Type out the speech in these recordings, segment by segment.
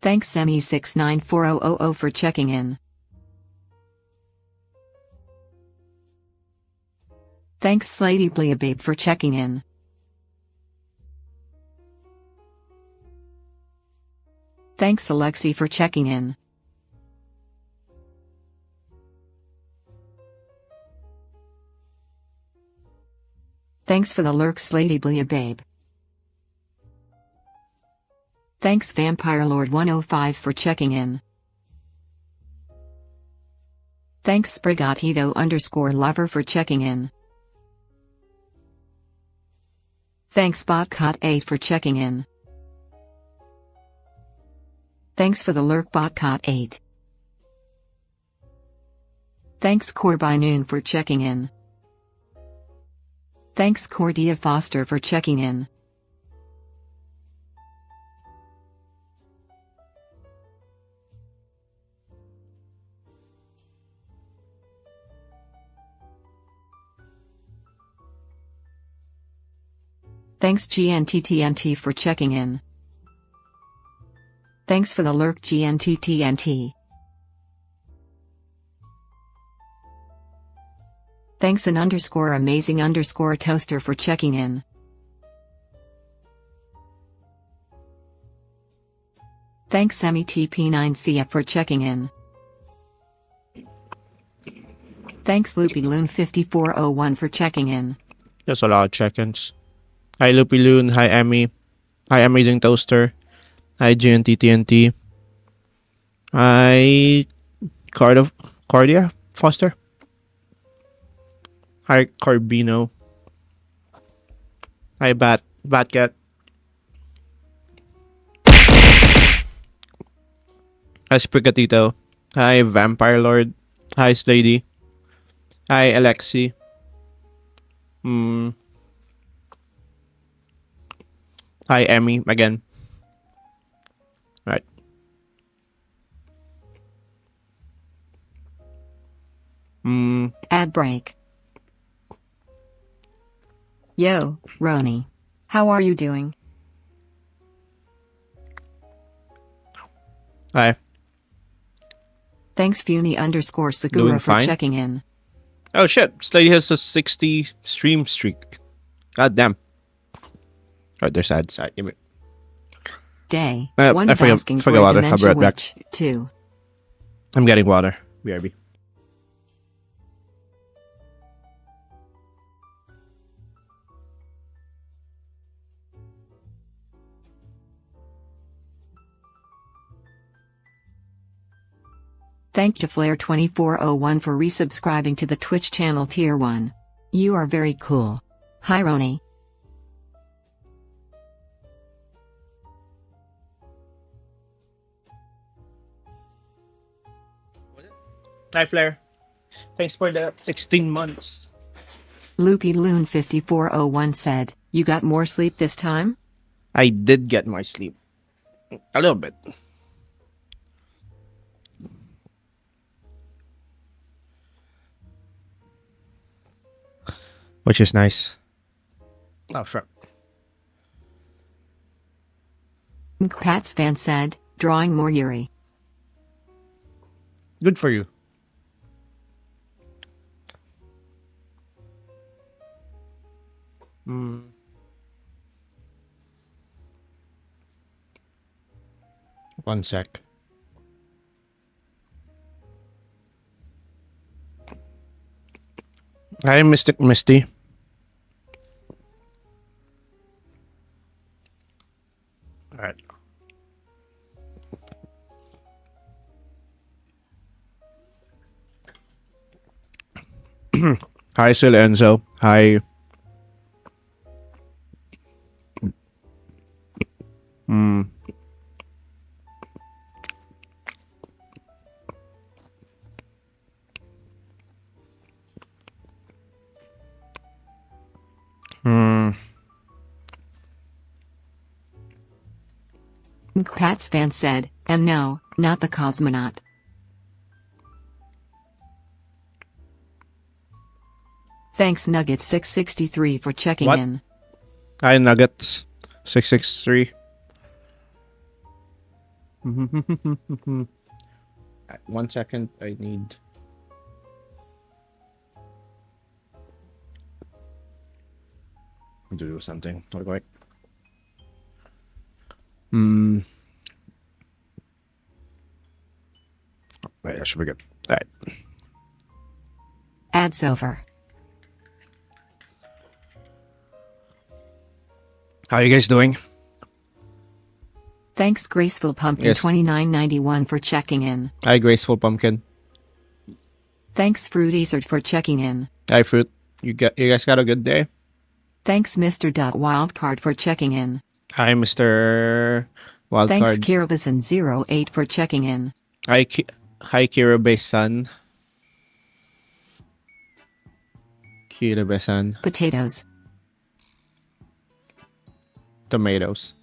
Thanks Semi694000 for checking in. Thanks SladyBleababe for checking in. Thanks Alexi for checking in. Thanks for the lurk SladyBleababe. Thanks VampireLord105 for checking in. Thanks Sprigatito_lover for checking in. Thanks Botcot8 for checking in. Thanks for the lurk Botcot8. Thanks Corbinoon for checking in. Thanks Cordia Foster for checking in. Thanks GNTTNT for checking in. Thanks for the lurk GNTTNT. Thanks _amazing_toaster for checking in. Thanks METP9CF for checking in. Thanks LoopyLoon5401 for checking in. There's a lot of check-ins. Hi LoopyLoon, hi Emmy, hi Amazing Toaster, hi GNTTNT, hi Cordia Foster, hi Corbino, hi Batcat, hi Sprigatito, hi Vampire Lord, hi Slady, hi Alexi, hi Emmy again. Right. Ad break. Yo, Roni. How are you doing? Hi. Thanks Funi_Segura Doing for fine. checking in. Oh shit, Slady has a 60 stream streak. God damn. Alright, they're sad. Sorry, give me. Day. I One forgot asking for a water. I'll be dementia right back. witch. 2. I'm getting water. BRB. Thank you Flare2401 for resubscribing to the Twitch channel Tier 1. You are very cool. Hi Roni. Hi Flair. Thanks for the 16 months. LoopyLoon5401 said, you got more sleep this time? I did get more sleep. A little bit. Which is nice. Oh, fuck. Katzfan said, drawing more Yuri. Good for you. One sec. Hi, Mystic Misty. Alright. Hi, Silenzo. Hi. Katzfan said, and no, not the cosmonaut. Thanks Nuggets663 for checking What? in. Hi, Nuggets 663. 1 second. I need. To do something. Wait. Wait, that should be good. All right. Ads over. How are you guys doing? Thanks Graceful Pumpkin Yes. $29.91 for checking in. Hi, Graceful Pumpkin. Thanks Fruit Easard for checking in. Hi, Fruit. You guys got a good day? Thanks Mr. Wildcard for checking in. Hi, Mr. Wildcard. Thanks Kiribison08 for checking in. Hi, Kiribison. Kiribison. Potatoes. Tomatoes.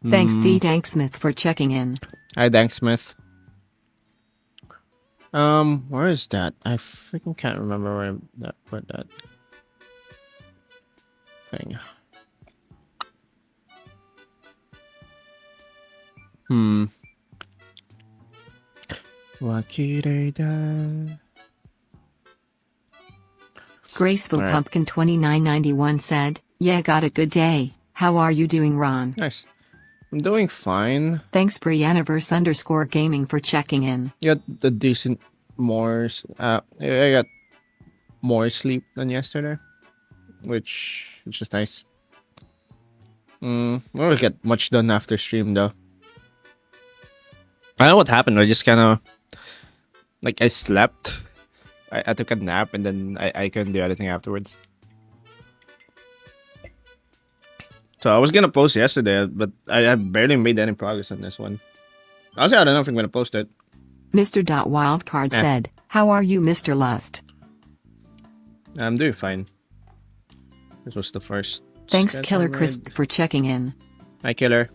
Thanks D. Danksmith for checking in. Hi, Danksmith. Where is that? I freaking can't remember where that put that thing. Wakireda. Graceful Alright. Pumpkin 29.91 said, "Yeah, got a good day. How are you doing, Ron?" Nice. I'm doing fine. Thanks Brianniverse_gaming for checking in. Got the decent more. I got more sleep than yesterday, which is nice. I don't really get much done after stream though. I don't know what happened. I just kind of like I slept. I took a nap and then I couldn't do anything afterwards. So I was gonna post yesterday, but I barely made any progress on this one. Also, I don't know if I'm gonna post it. Mr. Wildcard said, "How are you, Mr. Lust?" I'm doing fine. This was the first. Thanks sketch I Killer read. Crisp for checking in. Hi, Killer.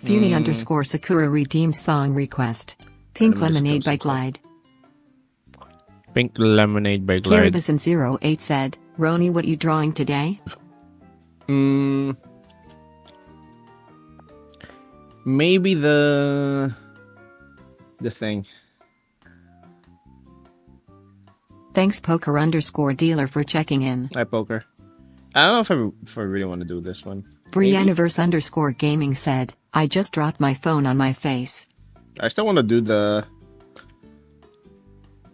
Funi_Sakura redeems song request. Pink Let me just Lemonade go by some Glide. Pink Lemonade by Glide. Kiribison08 said, "Roni, what you drawing today?" Maybe the thing. Thanks Poker_dealer for checking in. Hi, Poker. I don't know if I really want to do this one. Brianniverse_gaming said, "I just dropped my phone on my face." I still want to do the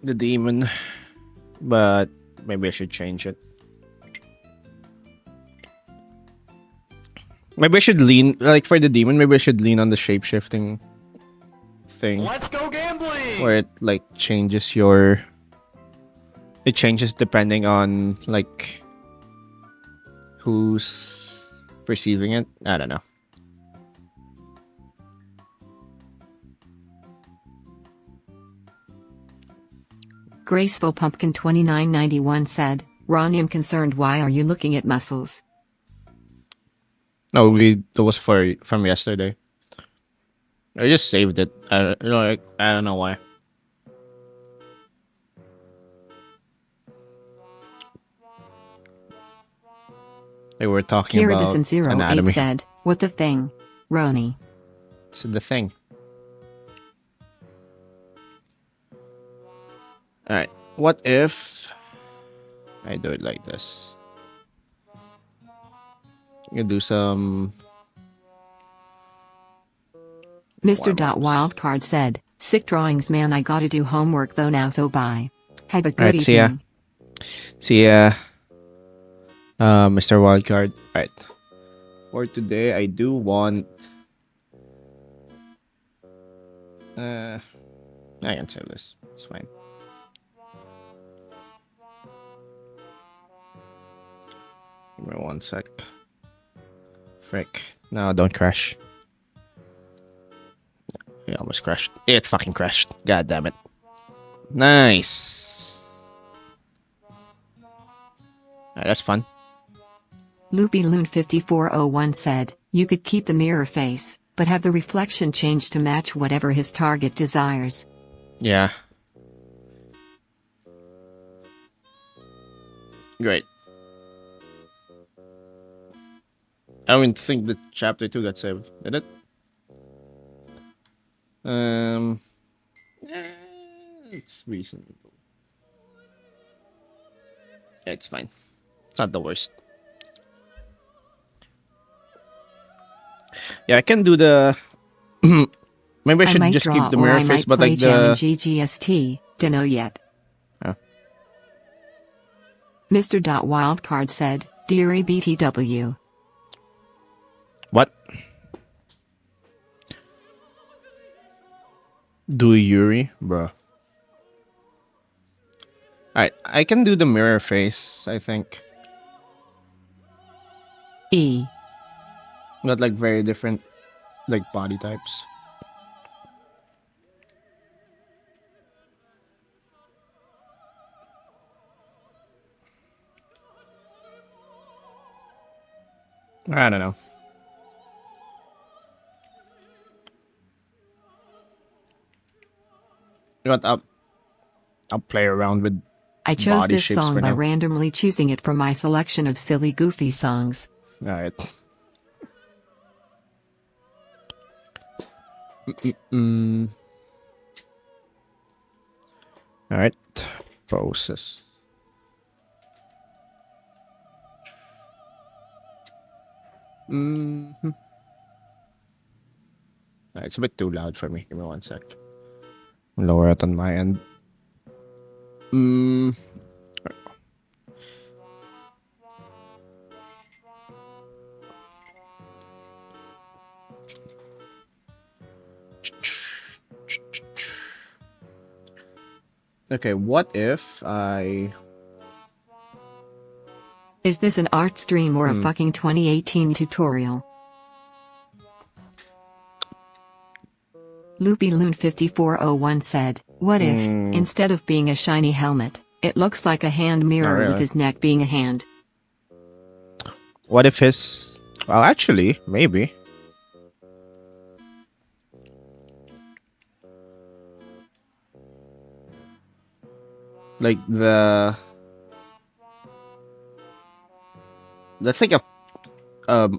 demon, but maybe I should change it. Maybe I should lean, like for the demon, maybe I should lean on the shape-shifting thing. Let's go gambling! Where it like changes your... It changes depending on like who's perceiving it. I don't know. Graceful Pumpkin 29.91 said, "Ron, I'm concerned. Why are you looking at muscles?" No, that was from yesterday. I just saved it. I don't know why. They were talking about Kiribison08 anatomy. said, "What the thing, Roni?" It's the thing. Alright, what if I do it like this? I'm gonna do some... Mr. warm-ups. Wildcard said, "Sick drawings, man. I gotta do homework though now, so bye. Have a good Alright, see ya. evening." See ya, Mr. Wildcard. Alright. For today, I do want... I can save this. It's fine. Give me 1 sec. Frick. No, don't crash. It almost crashed. It fucking crashed. God damn it. Nice. Alright, that's fun. Loopy Loon 5401 said, "You could keep the mirror face, but have the reflection change to match whatever his target desires." Yeah. Great. I don't think that chapter 2 got saved, did it? Um, it's reasonable. Yeah, it's fine. It's not the worst. Yeah, I can do the. Maybe I I should might just keep draw the or mirror I face, might but play like challenge the. GGST, dunno yet. Oh. Mr. Wildcard said, Deary BTW. What? Do Yuri, bro. Alright, I can do the mirror face, I think. E. Not like very different, like body types. I don't know. You know what? I'll play around with I chose body this shapes song for by now. randomly choosing it from my selection of silly goofy songs. Alright. Mm. Alright. Process. Mm-hmm. Alright, it's a bit too loud for me. Give me one sec. Lower it on my end. Mm. Okay, what if I... Is this an art stream or a fucking 2018 tutorial? LoopyLoon5401 said, what if, instead of being a shiny helmet, it looks like a hand mirror with really. his neck being a hand? What if his... Well, actually, maybe. Like the... That's like a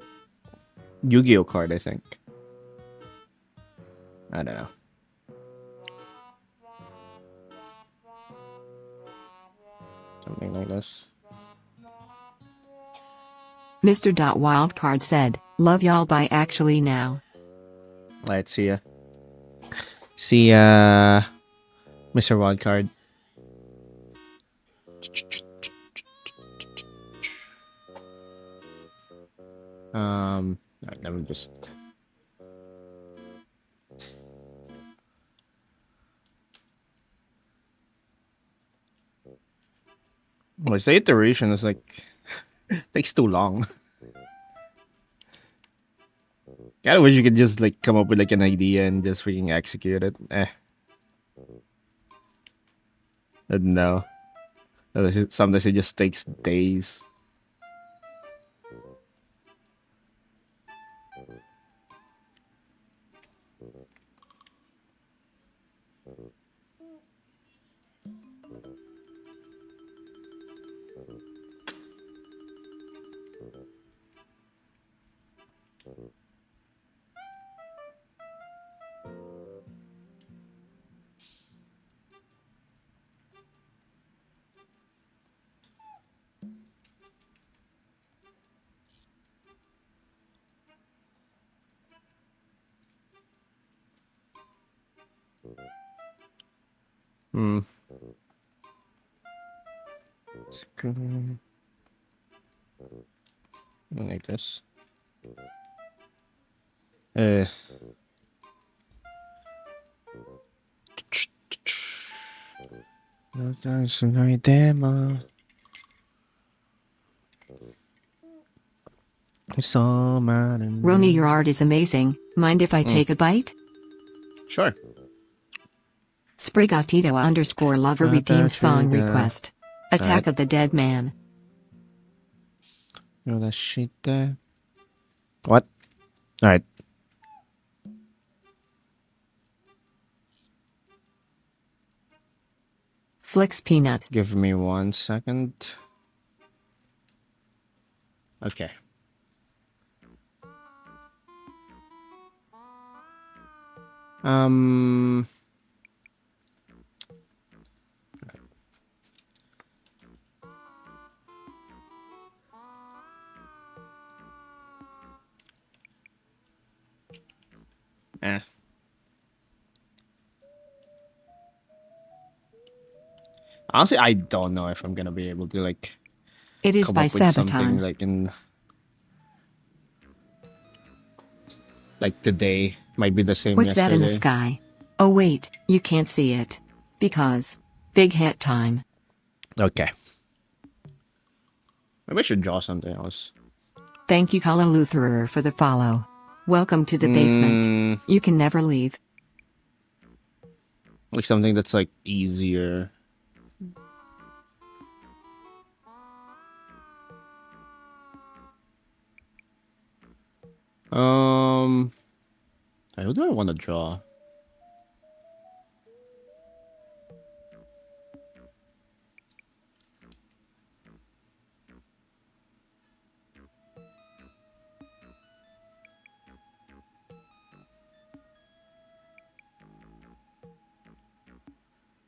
Yu-Gi-Oh card, I think. I don't know. Something like this. Mr. Wildcard said, love y'all bye actually now. Alright, see ya. See ya, Mr. Wildcard. Alright, let me just... Well, the iteration is like... takes too long. Kinda wish you could just like come up with like an idea and just freaking execute it. No. Sometimes it just takes days. Hmm. Like this. Uh. Roni, your art is amazing. Mind if I take a bite? Sure. Sprigatito_lover redeemed song request. Attack Alright. of the Dead Man. No, that shit there. What? Alright. Flicks Peanut. Give me 1 second. Okay. Um. Eh. Honestly, I don't know if I'm gonna be able to like It is come by up with something Sabaton. like in like today. Might be the same What's that in the yesterday. sky? Oh wait, you can't see it. Because. Big hat time. Okay. Maybe I should draw something else. Thank you Kala Lutherer for the follow. Welcome to the basement. Mm, You can never leave. like something that's like easier. Um, who do I want to draw?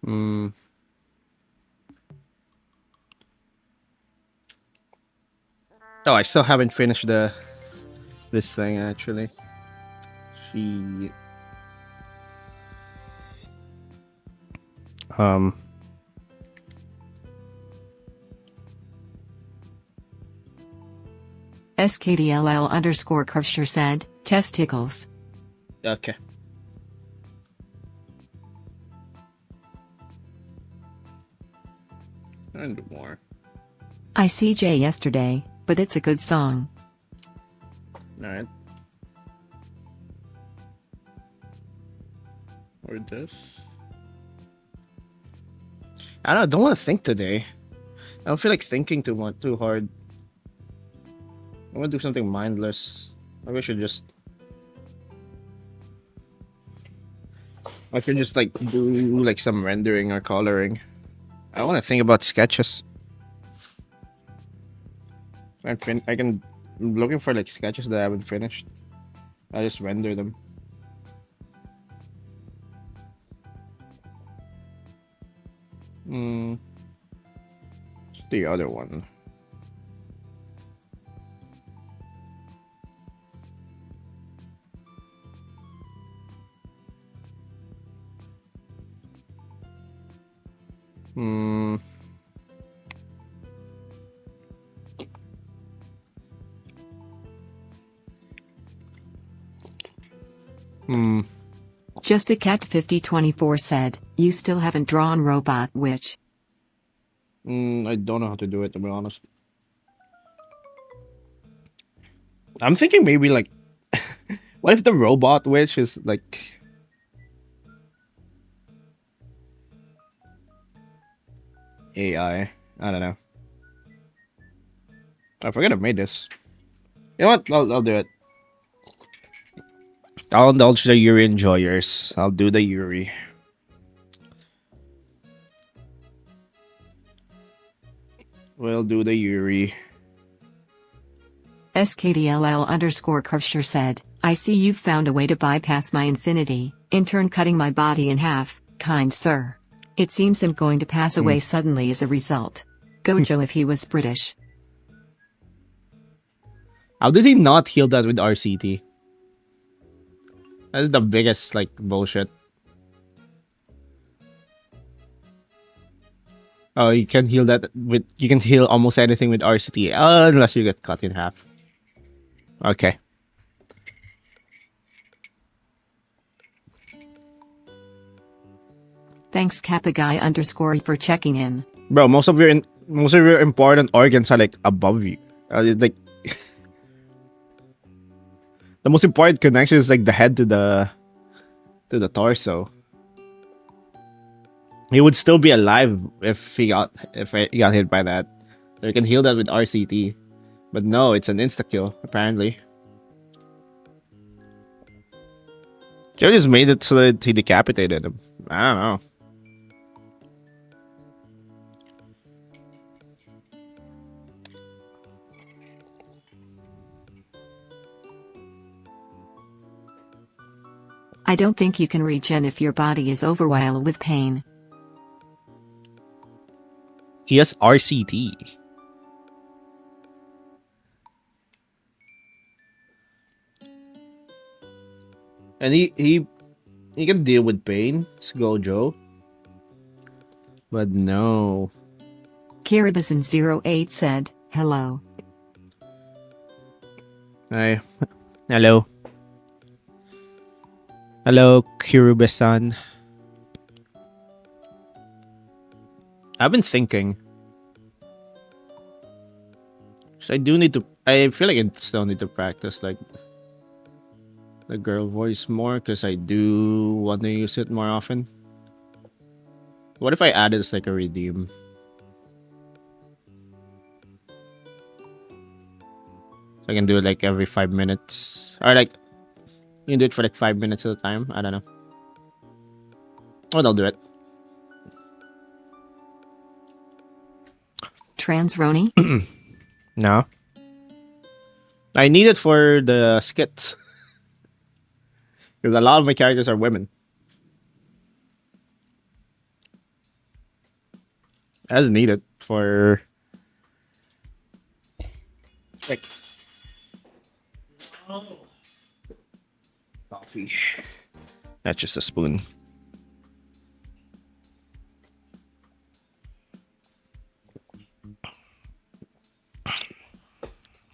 Hmm. Oh, I still haven't finished this thing actually. She um SKDLL underscore Kirschner said, testicles. okay. And more. I CJ yesterday, but it's a good song. All right. Or this. I don't know. I don't want to think today. I don't feel like thinking too hard. I want to do something mindless. Maybe I should just. I should just like do like some rendering or coloring. I want to think about sketches. I can. I'm looking for like sketches that I haven't finished. I just render them. Hmm. The other one. Hmm. Hmm. Just a cat 5024 said, you still haven't drawn robot witch. I don't know how to do it, to be honest. I'm thinking maybe like, what if the robot witch is like AI? I don't know. I forget I made this. You know what? I'll do it. I'll indulge the Yuri enjoyers. I'll do the Yuri. We'll do the Yuri. SKDLL underscore Kirschner said, I see you've found a way to bypass my infinity, in turn cutting my body in half, kind sir. It seems I'm going to pass away suddenly as a result. Gojo if he was British. How did he not heal that with RCT? That's the biggest like bullshit. Oh, you can heal that with you can heal almost anything with RCT unless you get cut in half. Okay. Thanks Kappa guy underscore for checking in. Bro, most of your important organs are like above you. Like the most important connection is like the head to the torso. He would still be alive if he got hit by that. So you can heal that with RCT. But no, it's an insta kill apparently. Joe just made it so that he decapitated him. I don't know. I don't think you can regen if your body is overwhelmed with pain. He has RCT. And he can deal with pain. It's Gojo. But no. Kiribison08 said, hello. Hi. Hello. Hello, Kirube-san. I've been thinking. So I do need to. I feel like I still need to practice like the girl voice more because I do want to use it more often. What if I added this like a redeem? So I can do it like every 5 minutes, or like you can do it for like 5 minutes at a time. I don't know. Oh, they'll do it. Trans Roni? No. I need it for the skits. Because a lot of my characters are women. As needed for like coffee. That's just a spoon.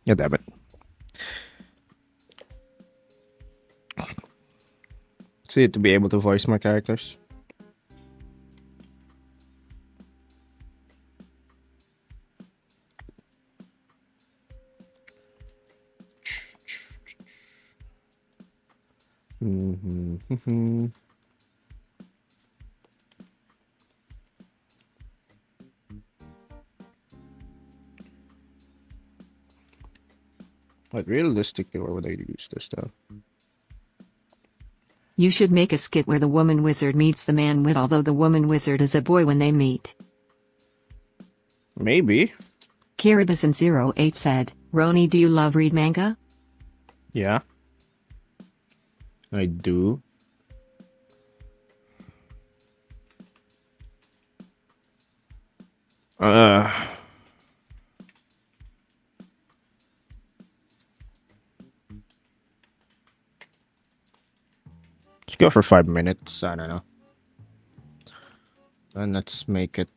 Yeah, damn it. See, to be able to voice my characters. But realistically, where would I use this stuff? You should make a skit where the woman wizard meets the man wit, although the woman wizard is a boy when they meet. Maybe. Kiribison08 said, Roni, do you love read manga? Yeah. I do. Let's go for 5 minutes. I don't know. And let's make it,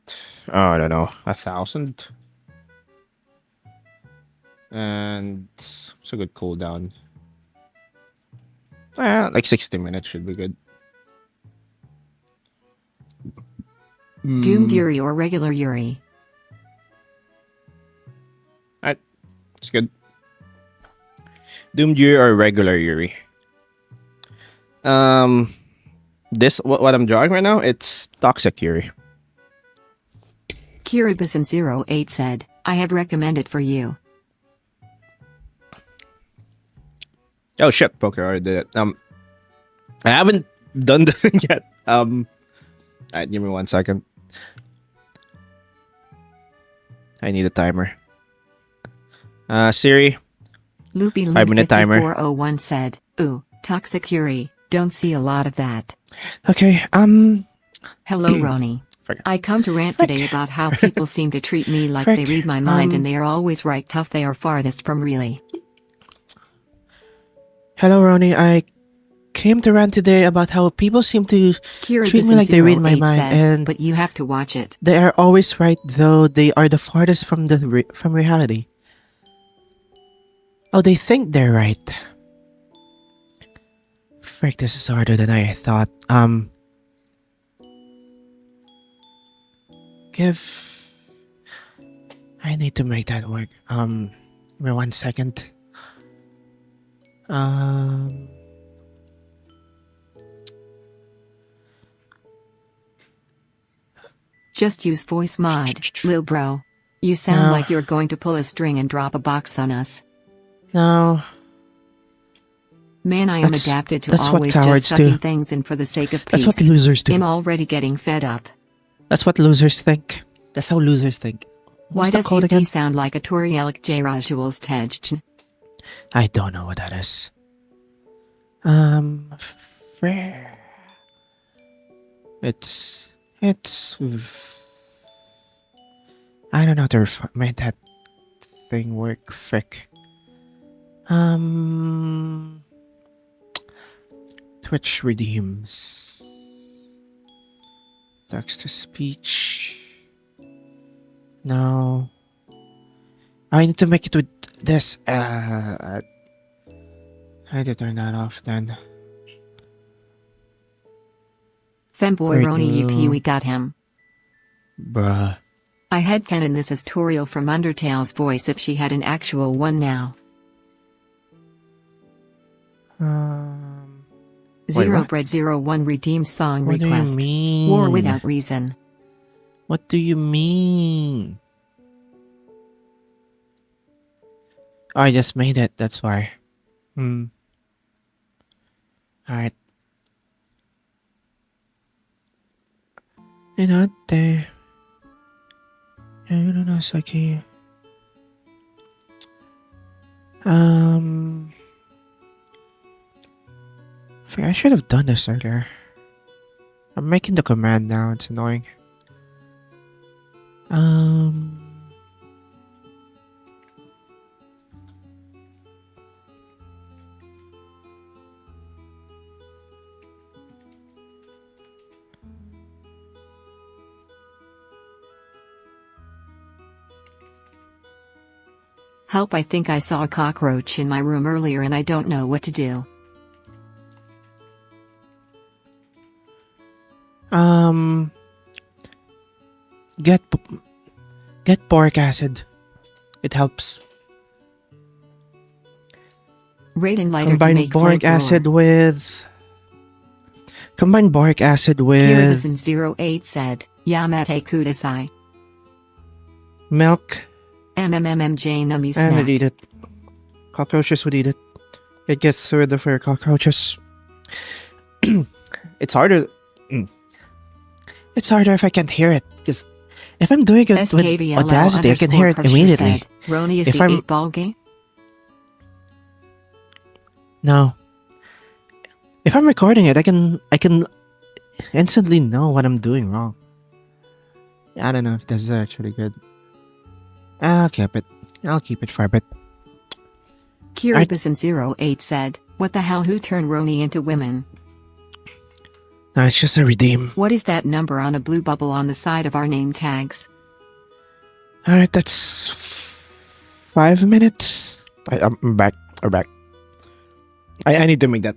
I don't know, 1,000. And it's a good cooldown. Like 60 minutes should be good. Doomed Yuri or regular Yuri? Alright, it's good. Doomed Yuri or regular Yuri? This what I'm drawing right now, it's Toxic Yuri. Kiribison08 said, I have recommended for you. Oh shit, Poker already did it. I haven't done the thing yet. Alright, give me 1 second. I need a timer. Siri. Loopy 5-minute timer. 5401 said, ooh, Toxic Yuri, don't see a lot of that. Okay, Hello, Roni. I come to rant today about how people seem to treat me like they read my mind and they are always right. Tough, they are farthest from really. Hello, Ronnie. I came to rant today about how people seem to treat me like they read my mind, and but you have to watch it. They are always right, though they are the farthest from from reality. Oh, they think they're right. Frick, this is harder than I thought. I need to make that work. Give me 1 second. Just use voice mod, lil bro. You sound like you're going to pull a string and drop a box on us. No. Man, I am adapted to that's always what cowards just sucking do. things in for the sake of peace. That's what losers do. I'm already getting fed up. That's what losers think. That's how losers think. Why does UT sound like a Torielic J. Rajuel's Tej? I don't know what that is. rare. It's I don't know how to make that thing work. Frick. Um, Twitch redeems text to speech. No, I need to make it with this. I need to turn that off then. Femboy Wait, Roni UP, we got him. bruh. I headcanon this as Toriel from Undertale's voice if she had an actual one now. Wait, Zero what? Bread 01 redeems song What do you request. mean? War without reason. What do you mean? I just made it, that's why. Alright. Inate. Saki. I should have done this earlier. I'm making the command now, it's annoying. Help, I think I saw a cockroach in my room earlier and I don't know what to do. Get boric acid. It helps. Raiden lighter to Combine make boric acid with Kiribison08 said, Yamate Kudasai. milk MMMJ Nummy and Snack. would eat it. Cockroaches would eat it. It gets rid of your cockroaches. It's harder. It's harder if I can't hear it. Because if I'm doing it with Audacity, I can hear it immediately. Said, Roni is if the I'm 8-ball game? No. If I'm recording it, I can instantly know what I'm doing wrong. I don't know if this is actually good. I'll keep it. I'll keep it for a bit. Kiribison08 said, what the hell, who turned Roni into women? No, it's just a redeem. What is that number on a blue bubble on the side of our name tags? Alright, that's 5 minutes. I'm back. We're back. I need to make that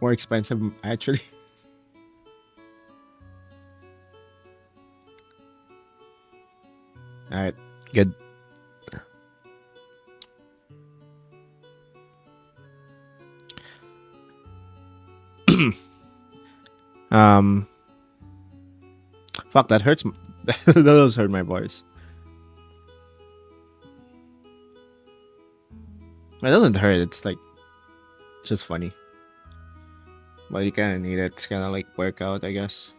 more expensive, actually. Alright, good. Fuck, that hurts. Those hurt my voice. It doesn't hurt, it's like just funny. But you kind of need it. It's kind of like workout, I guess.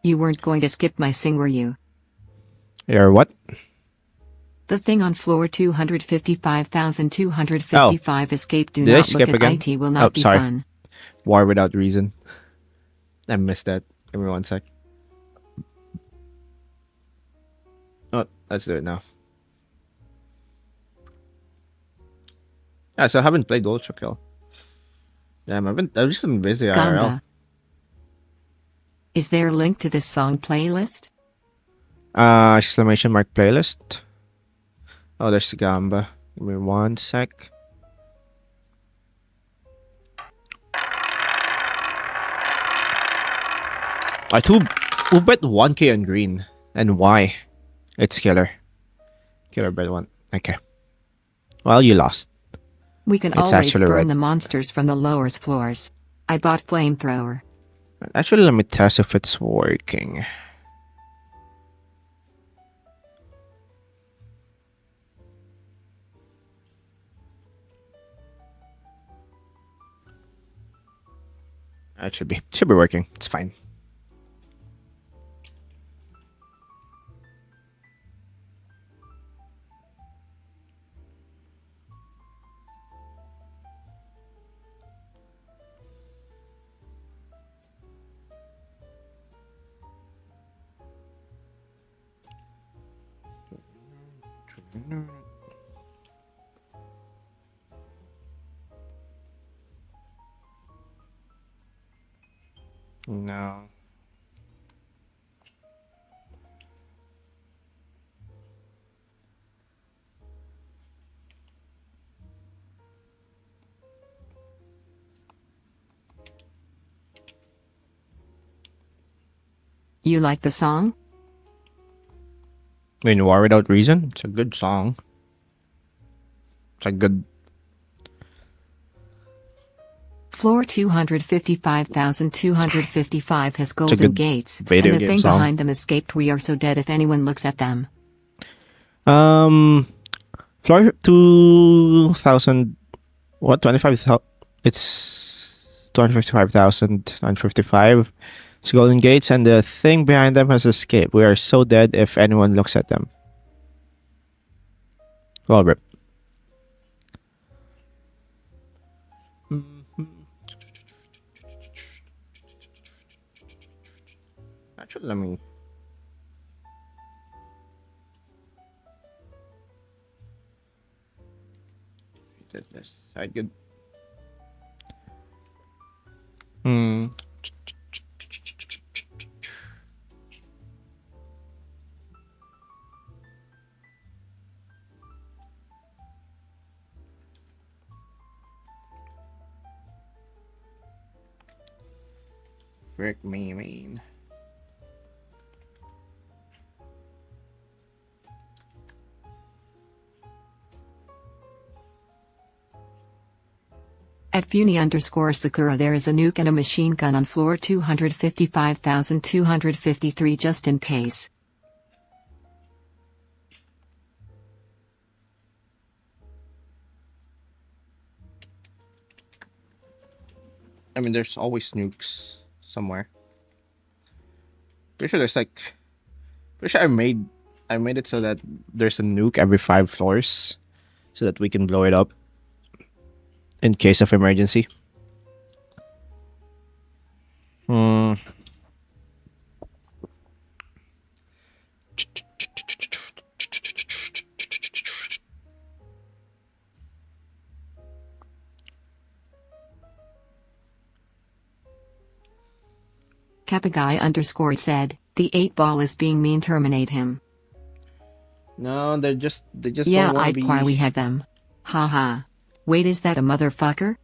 You weren't going to skip my sing, were you? You're what? The thing on floor 255,255 escape. Do Did I not skip look at again? IT, will not be sorry. fun. War without reason. I missed that. Give me 1 sec. Oh, let's do it now. So I haven't played Ultra Kill. Damn, I've just been busy IRL. Gamba. Is there a link to this song playlist? Exclamation mark playlist. Oh, there's the Gamba. Give me 1 sec. Who bet 1k on green? And why? It's killer. Killer bet 1. Okay. Well, you lost. We can It's always actually burn red. the monsters from the lowest floors. I bought flamethrower. Actually, let me test if it's working. It should be working. It's fine. No. You like the song? I mean, War Without Reason. It's a good song. It's a good. Floor 255,255 has It's a golden good gates, video and the game thing song. behind them escaped. We are so dead if anyone looks at them. Floor 2,000. What 25,000? It's 255,955. It's golden gates, and the thing behind them has escaped. We are so dead if anyone looks at them. Well, rip. Actually, let me. Did this. I good. Hmm. Frick me, mean. At Funi_Sakura, there is a nuke and a machine gun on floor 255,253 just in case. I mean, there's always nukes somewhere. Pretty sure there's like. Pretty sure I made it so that there's a nuke every 5 floors, so that we can blow it up in case of emergency. Hmm. Kapagai_ said, the 8-ball is being mean, terminate him. No, they just Yeah, don't want to I'd be. why we have them. Haha. Wait, is that a motherfucker?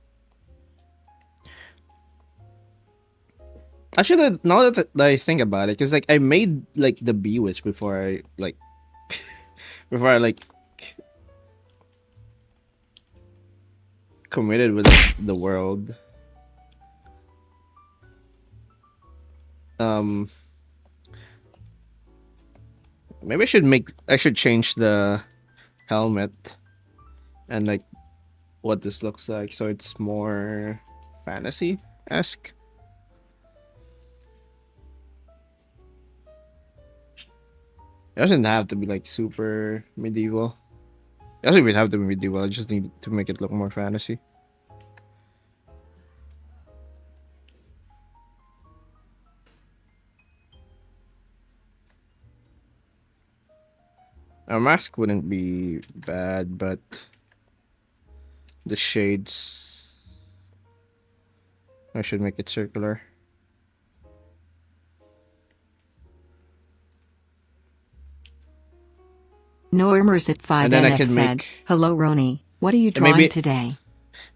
Actually, now that I think about it, because like I made like the bee witch before I like before I like committed with the world. Maybe I should change the helmet and like what this looks like so it's more fantasy-esque. It doesn't have to be like super medieval. It doesn't even have to be medieval. I just need to make it look more fantasy. A mask wouldn't be bad, but the shades, I should make it circular. Normers at And then I 5NF could said, make hello Roni, what are you and drawing today?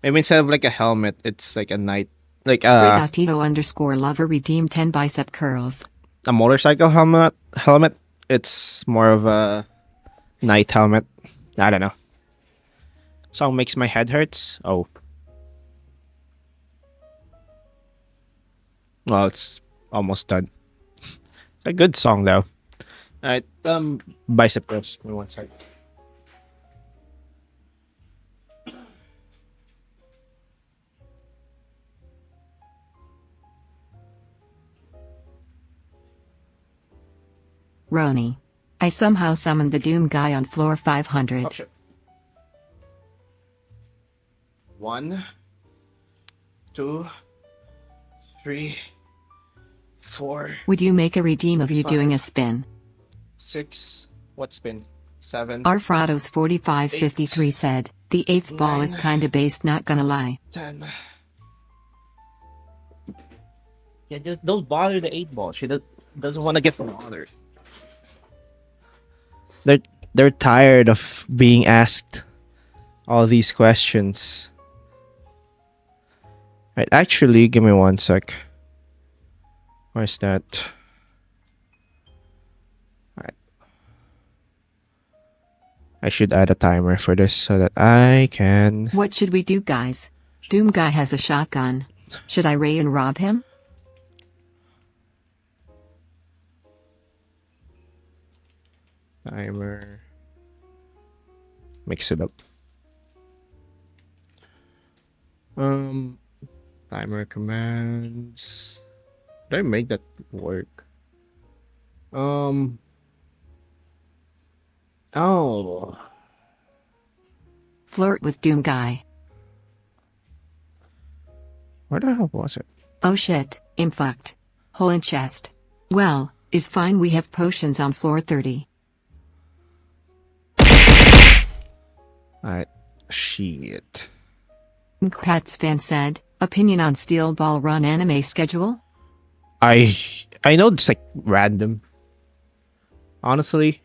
maybe instead of like a helmet, it's like a knight, like Sprigatito_lover redeemed 10 bicep curls. a motorcycle helmet. It's more of a knight helmet. I don't know. Song makes my head hurts. Oh. Well, it's almost done. It's a good song though. Alright, bicep curls. Give me one sec. Roni. I somehow summoned the Doom guy on floor 500. Oh shit. 1, 2, 3, 4, Would you make a redeem of you doing a 5, spin? 6. What spin? 7, Arfrados 4553 said, the 8th ball is 9, kinda based, not gonna lie. 10. Yeah, just don't bother the 8 ball. She doesn't want to get bothered. They're tired of being asked all these questions. Right, actually, give me 1 sec. Where's that? Alright. I should add a timer for this so that I can. What should we do, guys? Doom guy has a shotgun. Should I ray and rob him? Timer. Mix it up. Timer commands. Did I make that work? Oh. Flirt with Doom guy. Where the hell was it? Oh shit, I'm fucked. Hole in chest. Well, is fine, we have potions on floor 30. Alright. Shit. Pats fan said, opinion on Steel Ball Run anime schedule? I know it's like random. Honestly,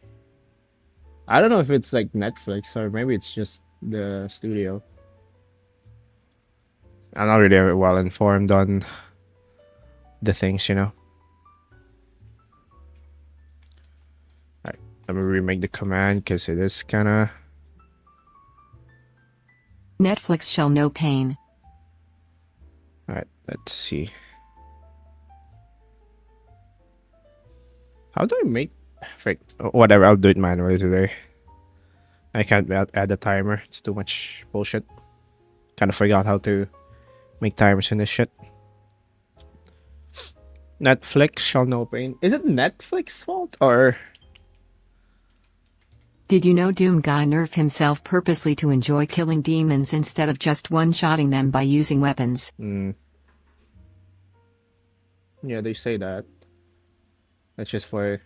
I don't know if it's like Netflix or maybe it's just the studio. I'm not really well informed on the things, you know. Alright, let me remake the command because it is kind of. Netflix shall no pain. Alright, let's see. How do I make. Frick, whatever, I'll do it manually today. I can't add a timer. It's too much bullshit. Kind of forgot how to make timers in this shit. Netflix shall no pain. Is it Netflix's fault or? Did you know Doom guy nerf himself purposely to enjoy killing demons instead of just one-shotting them by using weapons? Yeah, they say that. That's just for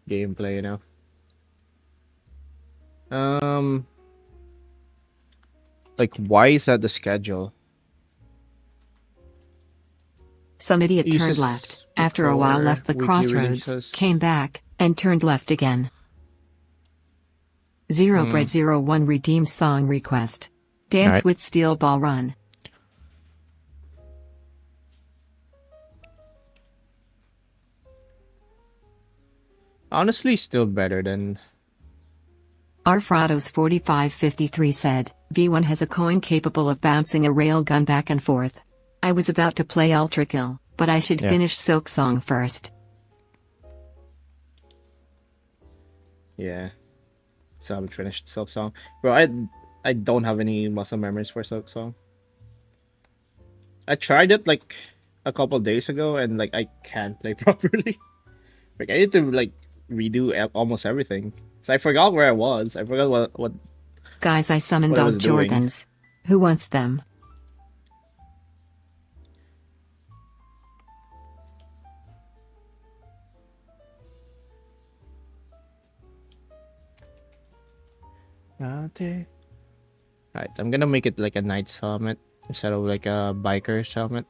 gameplay, you know. Like, why is that the schedule? Some idiot turned Uses left, after a while left the weekly crossroads, releases. came back, and turned left again. Zero Bread 01 redeems song request. Dance Alright. with Steel Ball Run. Honestly, still better than. Arfrados 4553 said, V1 has a coin capable of bouncing a railgun back and forth. I was about to play Ultra Kill, but I should finish Silk Song first. Yeah. So I haven't finished Silk Song. Bro, I don't have any muscle memories for Silk Song. I tried it like a couple days ago and like I can't play properly. Like I need to like redo almost everything. So I forgot where I was. I forgot what Guys, I summoned What I Dog was doing. Jordans. Who wants them? Alright, I'm gonna make it like a knight's helmet instead of like a biker's helmet.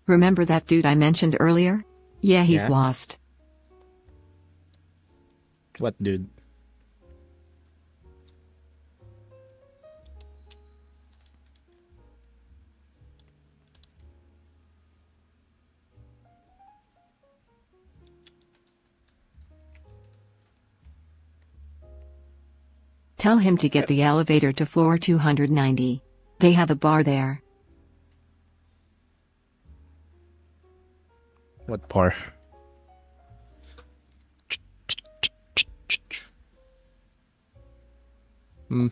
Remember that dude I mentioned earlier? Yeah, he's Yeah. lost. What dude? Tell him to get the elevator to floor 290. They have a bar there. What bar? Hmm.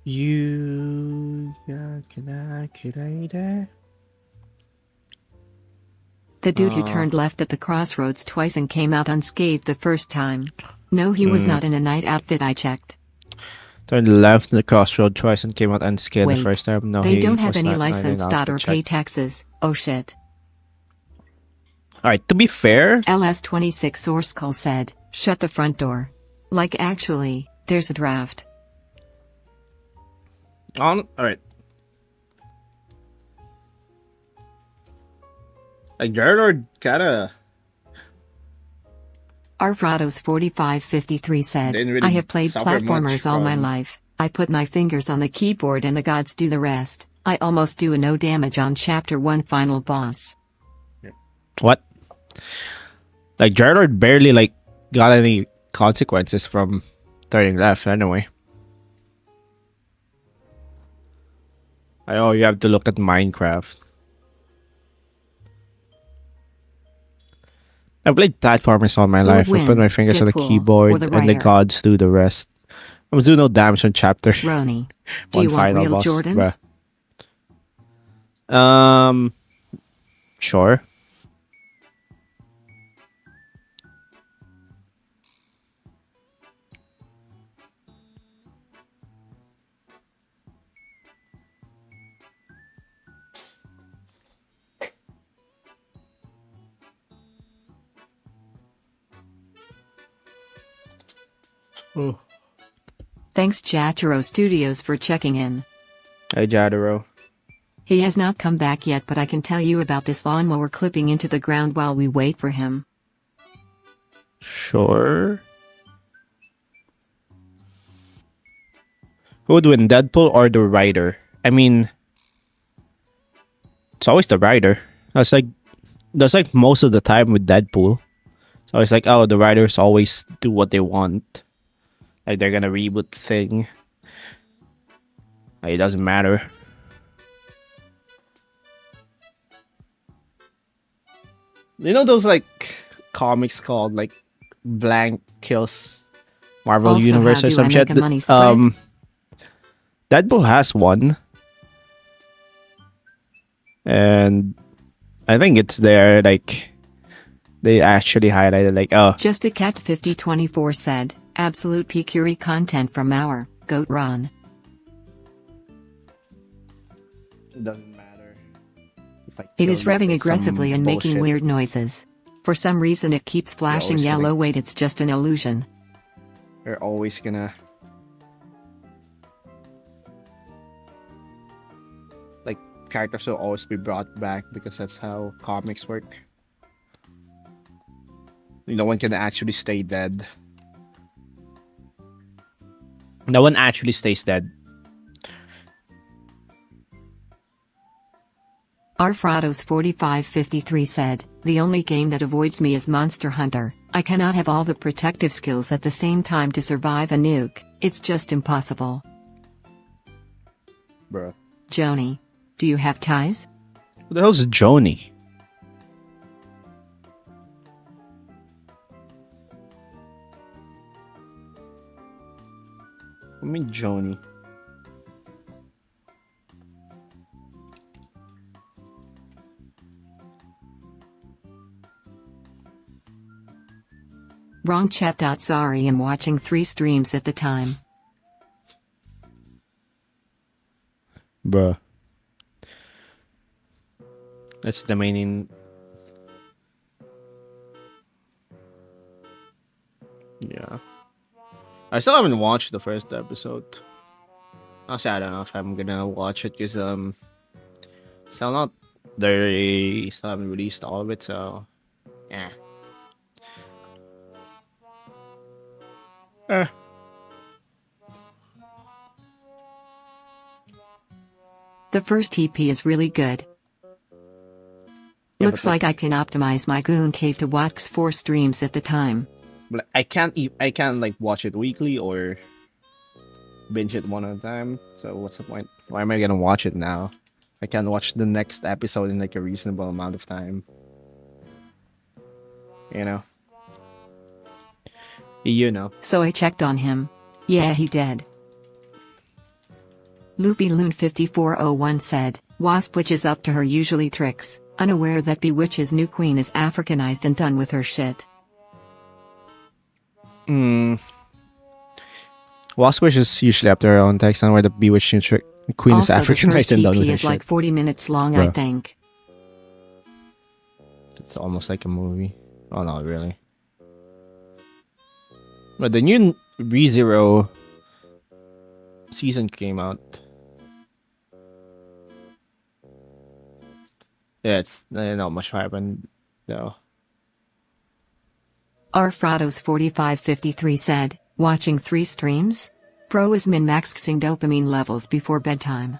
You calculator. The dude who turned left at the crossroads twice and came out unscathed the first time. No, he was not in a night outfit, I checked. Turned left in the crossroad twice and came out unscathed the Wait, first time. No, they he don't have was any not license in outfit or pay check. taxes. Oh shit. Alright, to be fair, LS26 source call said, shut the front door. Like actually, there's a draft. alright. Like Gerard kinda Arfrados 4553 said, didn't really I have played suffer platformers much all my from- life. I put my fingers on the keyboard and the gods do the rest. I almost do a no damage on chapter 1 final boss. what? Like Gerard barely like got any consequences from turning left anyway. You have to look at Minecraft. I played platformers all my Who life. would I put win, my fingers on the Deadpool or keyboard the and the writer? gods do the rest. I was doing no damage on chapter Roni, do one you want final real boss. Jordans? Bruh. Sure. Thanks Jataro Studios for checking in. Hey, Jadaro. He has not come back yet, but I can tell you about this lawnmower clipping into the ground while we wait for him. Sure. Who would win, Deadpool or the writer? I mean, it's always the writer. That's like most of the time with Deadpool. It's always like, oh, the writers always do what they want. Like they're gonna reboot the thing. Like, it doesn't matter. You know those like comics called like Blank Kills Marvel Also, Universe how or do some I shit? make a money spread? Deadpool has one. And I think it's there, like they actually highlighted like, oh, Just a Cat 5024 said, absolute PQE content from our Goat Ron. it doesn't matter. If I It kill is you revving with aggressively some and making bullshit, weird noises. For some reason it keeps flashing always gonna- yellow. Wait, it's just an illusion. They're always gonna like characters will always be brought back because that's how comics work. No one can actually stay dead. No one actually stays dead. Arfrados 4553 said, the only game that avoids me is Monster Hunter. I cannot have all the protective skills at the same time to survive a nuke. It's just impossible. Bruh. Joni, do you have ties? Who the hell's Joni? I mean Joni. Wrong chat. Sorry, I'm watching 3 streams at the time. Bruh. That's the main. Yeah. I still haven't watched the first episode. Honestly, I don't know if I'm gonna watch it because still not they still haven't released all of it, so yeah. The first EP is really good. Yeah, Looks but like I can optimize my Goon Cave to watch 4 streams at the time. But I can't like watch it weekly or binge it one at a time. So what's the point? Why am I gonna watch it now? I can't watch the next episode in like a reasonable amount of time. You know. You know. So I checked on him. Yeah, he dead. Loopy Loon 5401 said, Wasp witches up to her usually tricks, unaware that Bewitch's new queen is Africanized and done with her shit. Waspwish is usually up to her own text on where the Bewitched Queen is Also, Africanized the and first done with EP her is shit. like 40 minutes long, I Bruh. think. It's almost like a movie. Oh, not really. But the new ReZero season came out. Yeah, it's not much happened though. R. Frados 4553 said, watching 3 streams? Pro is min-maxing dopamine levels before bedtime.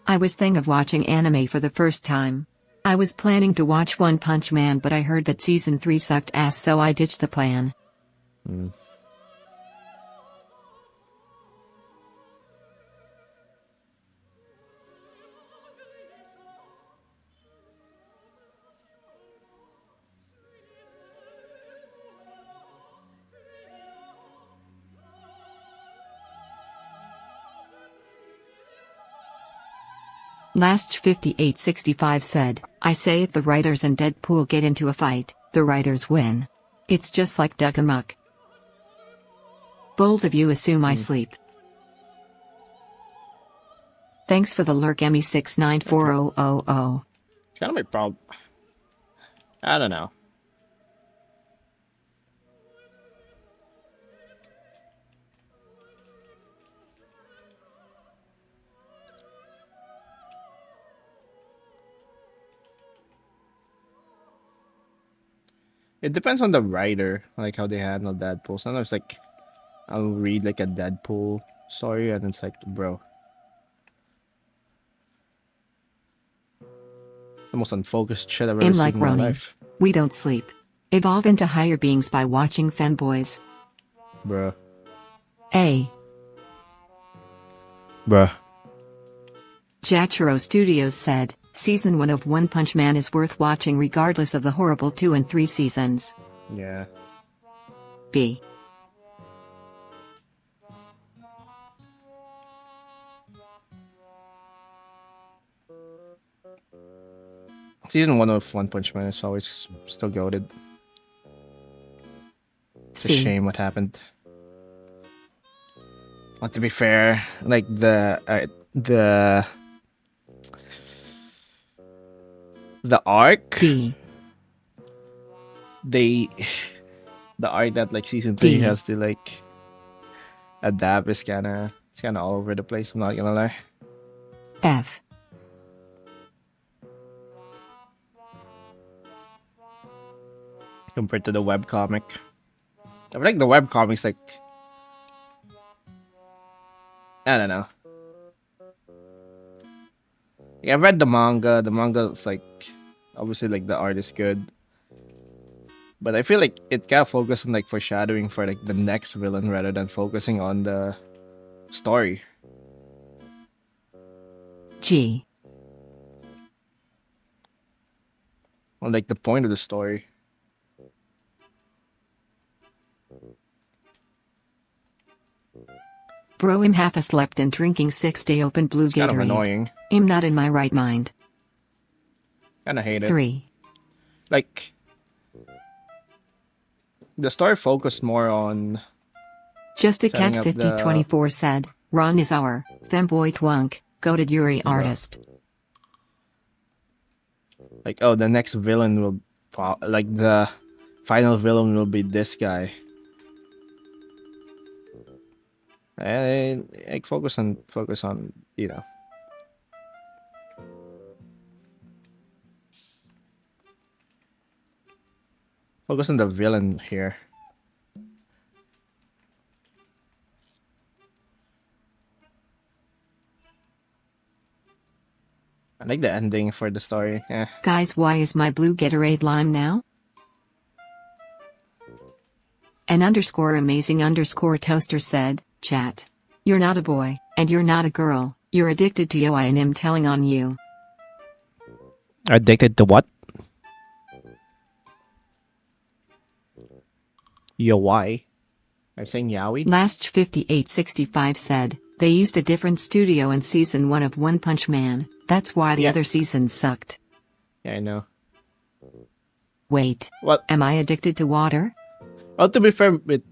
I was thinking of watching anime for the first time. I was planning to watch One Punch Man, but I heard that season 3 sucked ass, so I ditched the plan. Last 5865 said, I say if the writers and Deadpool get into a fight, the writers win. It's just like Duck Amuck. Bold of you assume I sleep. Thanks for the lurk, Emmy694000. It's kind of my problem. I don't know. It depends on the writer, like how they handle Deadpool. Sometimes, like, I'll read like a Deadpool story, and it's like, bro, it's the most unfocused shit I've ever Like seen in my Roni. life, We don't sleep. Evolve into higher beings by watching femboys. bro. A. Bruh. Jachiro Studios said, Season 1 of One Punch Man is worth watching regardless of the horrible 2 and 3 seasons. Yeah. B. Season 1 of One Punch Man is always still goated. It's a C. shame what happened. But to be fair, like the arc, D. the arc that like season 3 D. has to like adapt is kind of all over the place. I'm not gonna lie. F. Compared to the webcomic, I feel like the webcomic's like, I don't know. Yeah, I've read the manga. The manga is like, obviously, like the art is good, but I feel like it kind of focused on like foreshadowing for like the next villain rather than focusing on the story. G. Or like the point of the story. Bro, I'm half asleep and drinking 6-day open blue It's kind of Gatorade. annoying. I'm not in my right mind. Kind of hate it. 3. Like the story focused more on Just a setting Cat up 5024 said, Ron is our femboy twunk, goated Yuri artist. like, oh, the next villain will like the final villain will be this guy. And like focus on you know. Focus on the villain here. I like the ending for the story. Guys, why is my blue Gatorade lime now? An _amazing toaster said, chat. You're not a boy, and you're not a girl, you're addicted to Yoi and I'm telling on you. Addicted to what? Yo, why? Are you saying yaoi? Last 5865 said, they used a different studio in season 1 of One Punch Man, that's why the other seasons sucked. Yeah, I know. Wait. What? Am I addicted to water? Well, to be fair, with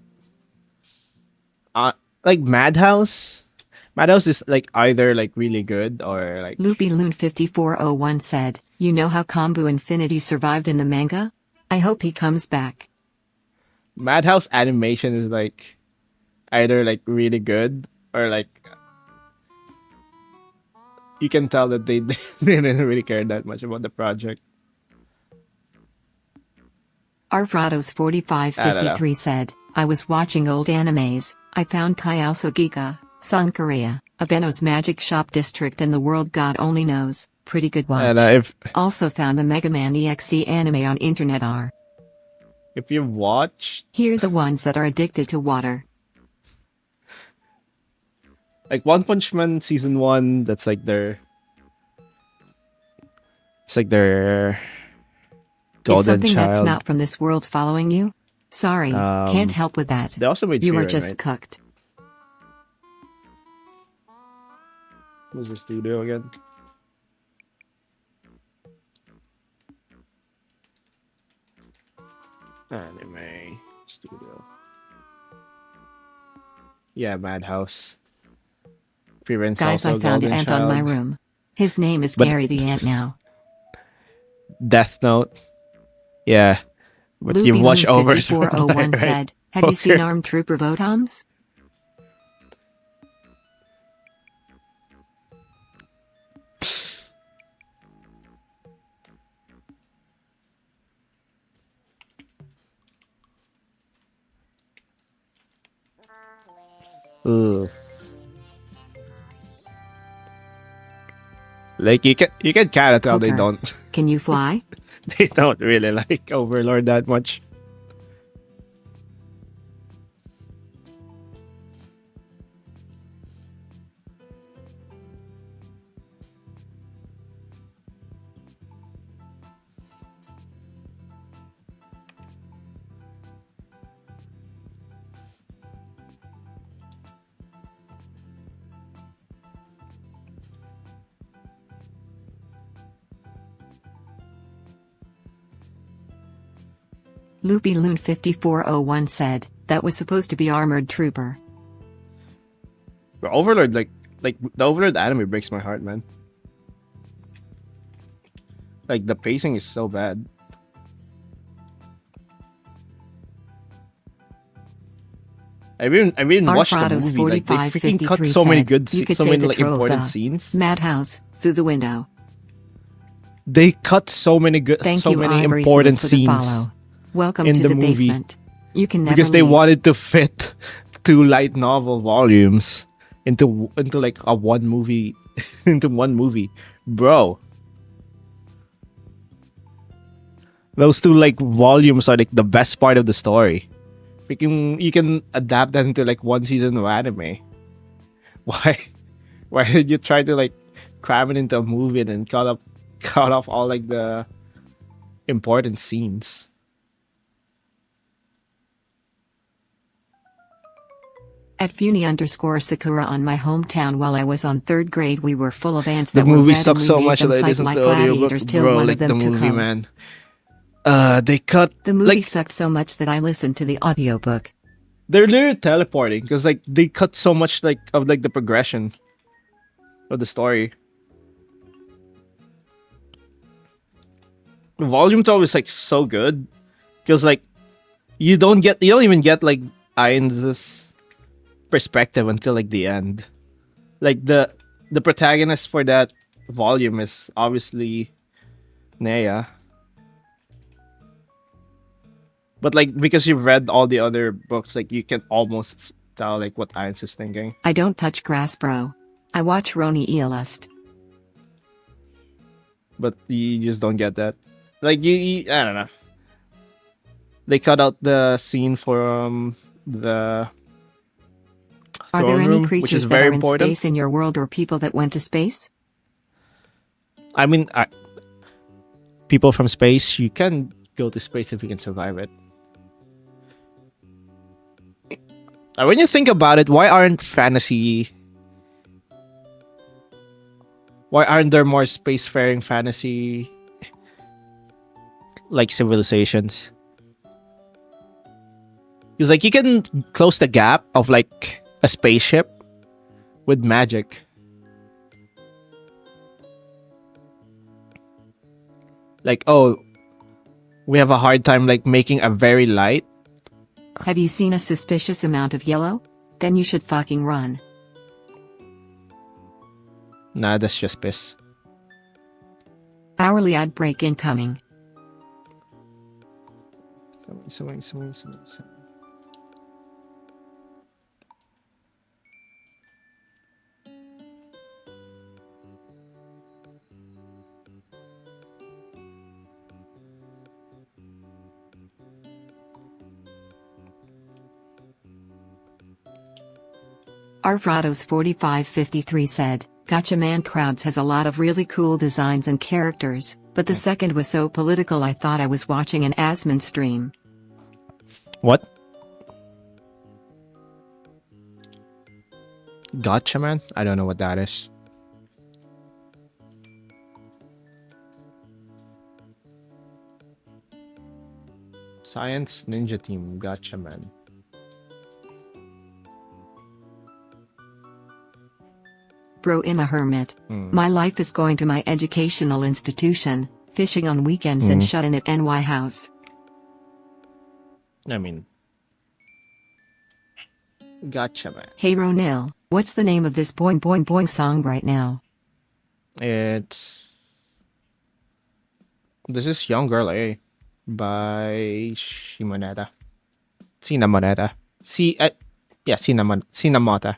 like Madhouse is like either like really good or like LoopyLoon5401 said, you know how Kombu Infinity survived in the manga? I hope he comes back. Madhouse animation is like either like really good or like you can tell that they didn't really care that much about the project. Arfrados4553 said, I was watching old animes, I found Kaiouso Gika, Sun Korea, Abeno's Magic Shop District and the World God Only Knows, pretty good watch. And Also found the Mega Man EXE anime on internet r. if you watch Here the ones that are addicted to water. like One Punch Man season 1, that's like their it's like their golden Is something child. that's not from this world following you? Sorry, can't help with that. They also made You are Frieren, just right? cooked. What's the studio again? Anime studio. Yeah, Madhouse. Frieren's Guys, also I found golden Ant child. on my room. His name is But- Gary the Ant now. Death Note. Yeah. But you've watched over 5401 right? said, have you seen Okay. Armed Trooper Votoms? Ugh. Like you can kind of tell they Hooker. don't Can you fly? they don't really like Overlord that much. LoopyLoon5401 said, that was supposed to be Armored Trooper. But Overlord, like the Overlord anime breaks my heart, man. Like the pacing is so bad. I even watched the Arfrados movie. Like they freaking cut 4553 so many said, good, you could so say many the like troll of important the scenes. Madhouse, through the window. They cut so many good, Thank so you, many Ivory important Seals, for the scenes follow. Welcome in to the the movie. basement. You can never because they leave. wanted to fit 2 light novel volumes into like a one movie into one movie, bro. Those 2 like volumes are like the best part of the story. Freaking, you can adapt that into like 1 season of anime. Why did you try to like cram it into a movie and then cut off all like the important scenes? At Funi_Sakura on my hometown while I was on 3rd grade we were full of ants The that were movie red and sucks we so made much them that I fight listened like to audiobook, gladiators till bro. one Like of them the took movie, home. man. They cut The movie like sucked so much that I listened to the audiobook. they're literally teleporting because like they cut so much like of like the progression of the story. Volume 12 is like so good because like you don't even get like Ain's perspective until like the end. Like the protagonist for that volume is obviously Nea. But like because you've read all the other books, like you can almost tell like what Ain's is thinking. I don't touch grass, bro. I watch ronillust. But you just don't get that. Like you I don't know. they cut out the scene from the Are there throne any room, which is creatures that very are in important. space in your world or people that went to space? I mean, people from space, you can go to space if you can survive it. When you think about it, why aren't there more spacefaring fantasy like civilizations? Because like you can close the gap of like a spaceship with magic. Like, oh, we have a hard time like making a very light. Have you seen a suspicious amount of yellow? Then you should fucking run. Nah, that's just piss. Hourly ad break incoming. Something. Arfrados 4553 said, Gotcha Man Crowds has a lot of really cool designs and characters, but the second was so political I thought I was watching an Asmon stream. What? Gotcha, man? I don't know what that is. Science Ninja Team, Gotcha, man. Bro, I'm a hermit. My life is going to my educational institution, fishing on weekends and shut in at NY house. I mean, Gotcha, man. Hey Ronil, what's the name of this boing boing boing song right now? This is Young Girl A by Shimoneta. Sinamoneta. Sinamota.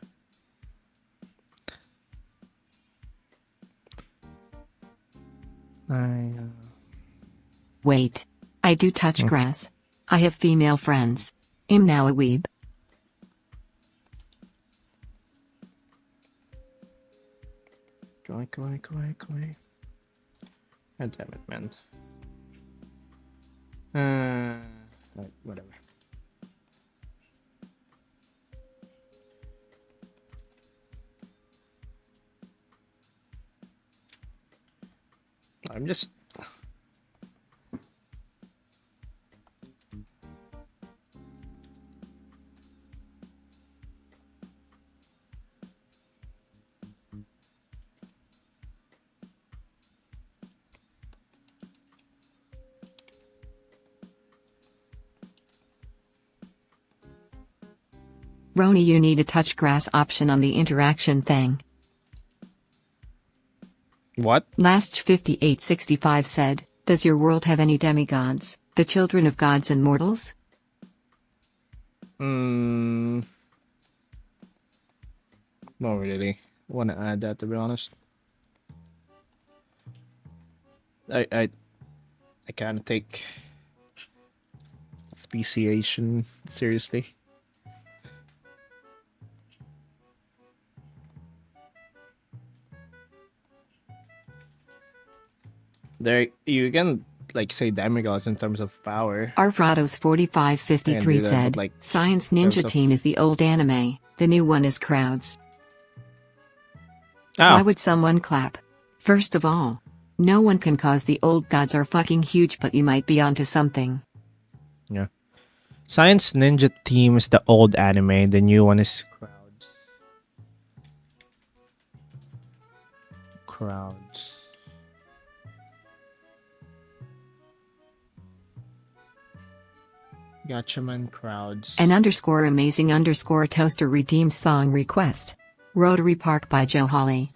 Wait. I do touch grass. I have female friends. I'm now a weeb. Go away. God damn it, man. Like, whatever. I'm just... Roni, you need a touch grass option on the interaction thing. What? Last 5865 said, does your world have any demigods, the children of gods and mortals? Not really. Want to add that, to be honest. I kind of take speciation seriously. There, you can like say demigods in terms of power. Arfrados 4553 said, like, Science Ninja Team is the old anime, the new one is Crowds. Why would someone clap? First of all, no one can cause the old gods are fucking huge, but you might be onto something. Yeah. Science Ninja Team is the old anime, the new one is Crowds. Gotcha, man. Crowds. An _amazing_ toaster redeemed song request. Rotary Park by Joe Hawley.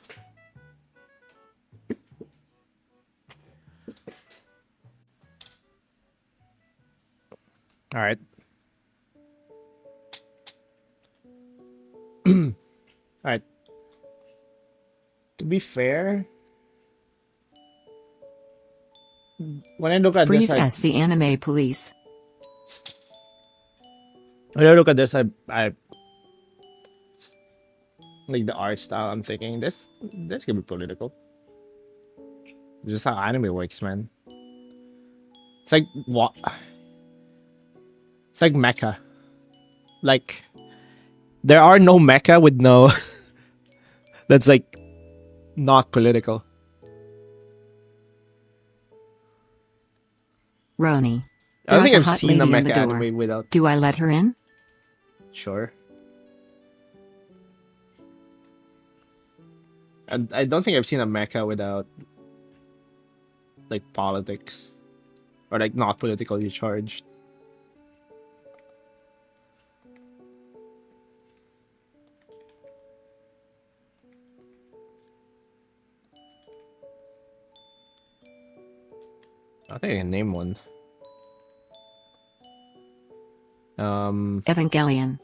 All right. All right. To be fair, when I look at Freeze this, S the anime police. When I look at this, I like the art style. I'm thinking this could be political. Just how anime works, man. It's like what? It's like Mecha. Like there are no Mecha with no that's like not political. Roni. I don't There's think a I've hot seen a lady on the Mecha door. anime without. Do I let her in? Sure. I don't think I've seen a Mecha without like politics or like not politically charged. I think I can name one. Evangelion.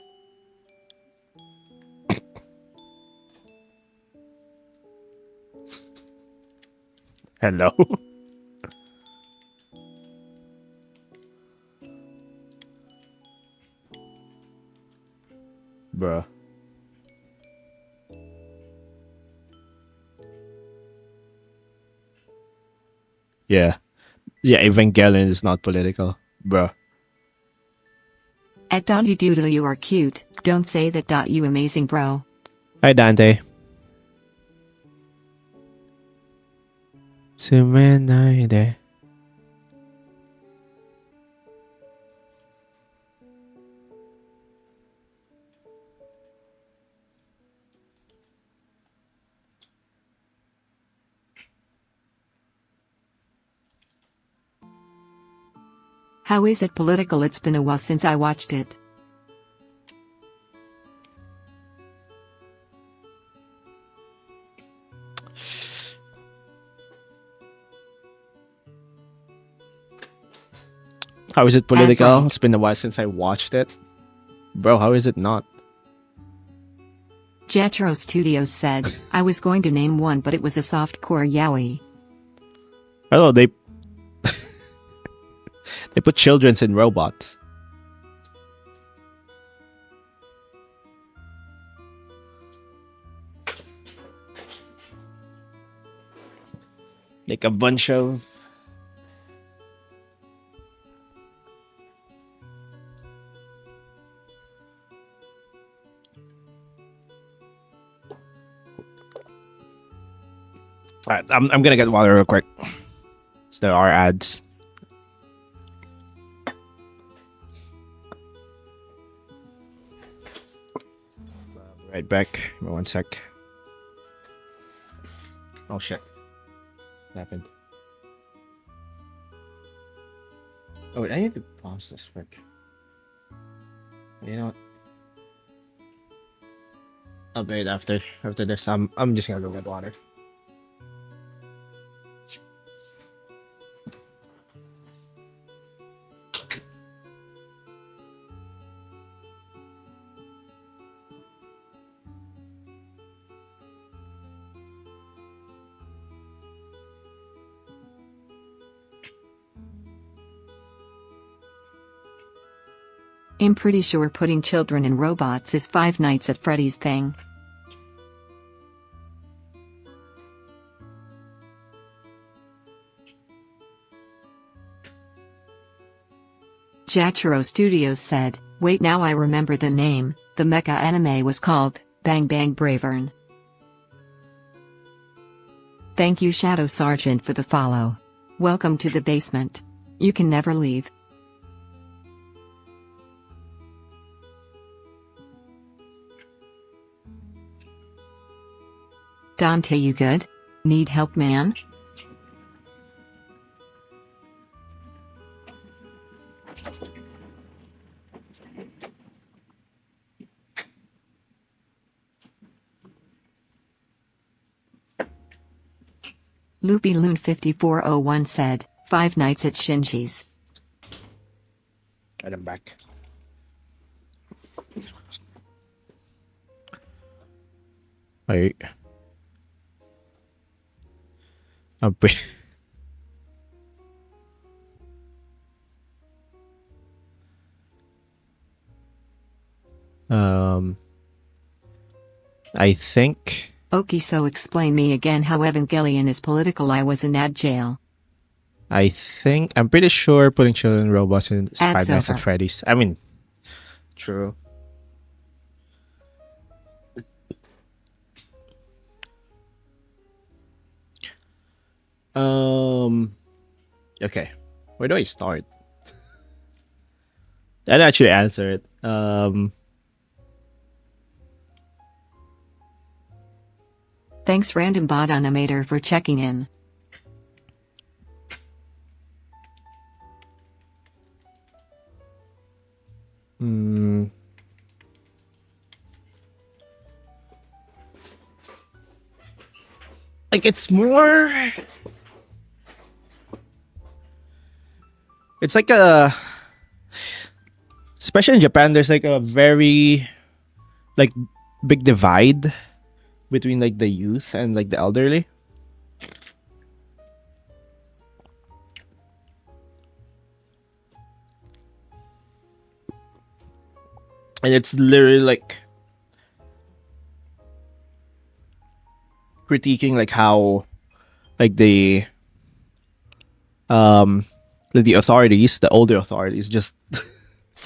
Hello. Bruh. Yeah. Yeah, Evangelion is not political. Bruh. At Dotty Doodle, you are cute. Don't say that. Dot, you amazing bro. Hi, Dante. Sumenaide. How is it political? It's been a while since I watched it. How is it break. political? It's been a while since I watched it. Bro, how is it not? Jetro Studios said, I was going to name one, but it was a softcore yaoi. Oh, they they put children in robots. Like a bunch of Alright, I'm gonna get water real quick. So there are ads. Right back. Give me 1 sec. Oh shit. What happened? Oh wait, I need to pause this quick. You know what? I'll wait after this. I'm just gonna go get water. I'm pretty sure putting children in robots is Five Nights at Freddy's thing. Jachiro Studios said, wait, now I remember the name. The mecha anime was called Bang Bang Bravern. Thank you Shadow Sergeant for the follow. Welcome to the basement. You can never leave. Dante, you good? Need help, man? Loopy Loon 5401 said, Five Nights at Shinji's. And I'm back. Wait. Um, I think Okay, so explain me again how Evangelion is political. I was in ad jail. I'm pretty sure putting children robots in Ad's Five Nights at over. Freddy's. I mean, true. Okay. Where do I start? I'd actually answer it. Thanks random bot animator for checking in. Like it's more. It's like especially in Japan. There's like a very like big divide between like the youth and like the elderly. And it's literally like critiquing like how like the authorities, the older authorities, just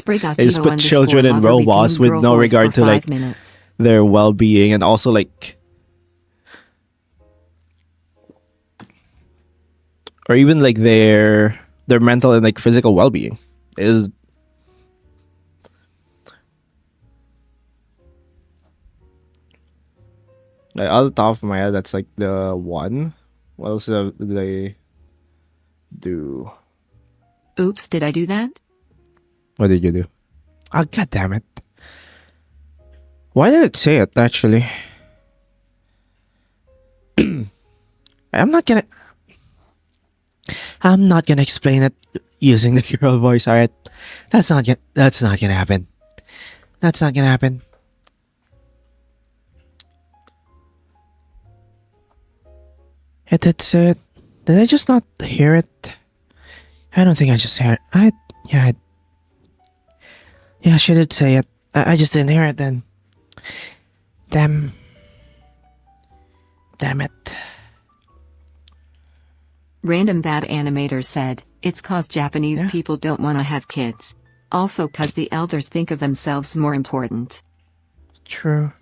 they just put children in robots with no regard to like their well-being, and also like, or even like their mental and like physical well-being is. Like, on the top of my head, that's like the one. What else did they do? Oops, did I do that? What did you do? Oh, god damn it. Why did it say it, actually? I'm not gonna explain it using the girl voice, alright? That's not gonna happen. That's not gonna happen. It did say it. Did I just not hear it? I don't think I just heard it. Yeah, she did say it. I just didn't hear it then. Damn it. Random bad animator said, it's cause Japanese people don't want to have kids. Also cause the elders think of themselves more important. True.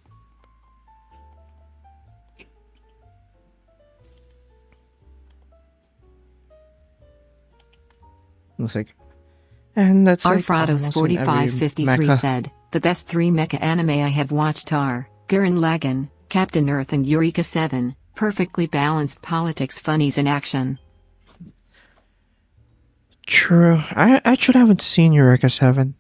Looks like, and that's like Arfrados 4553 said, the best 3 mecha anime I have watched are Gurren Lagann, Captain Earth and Eureka 7, perfectly balanced politics, funnies and action. True. I actually haven't seen Eureka 7.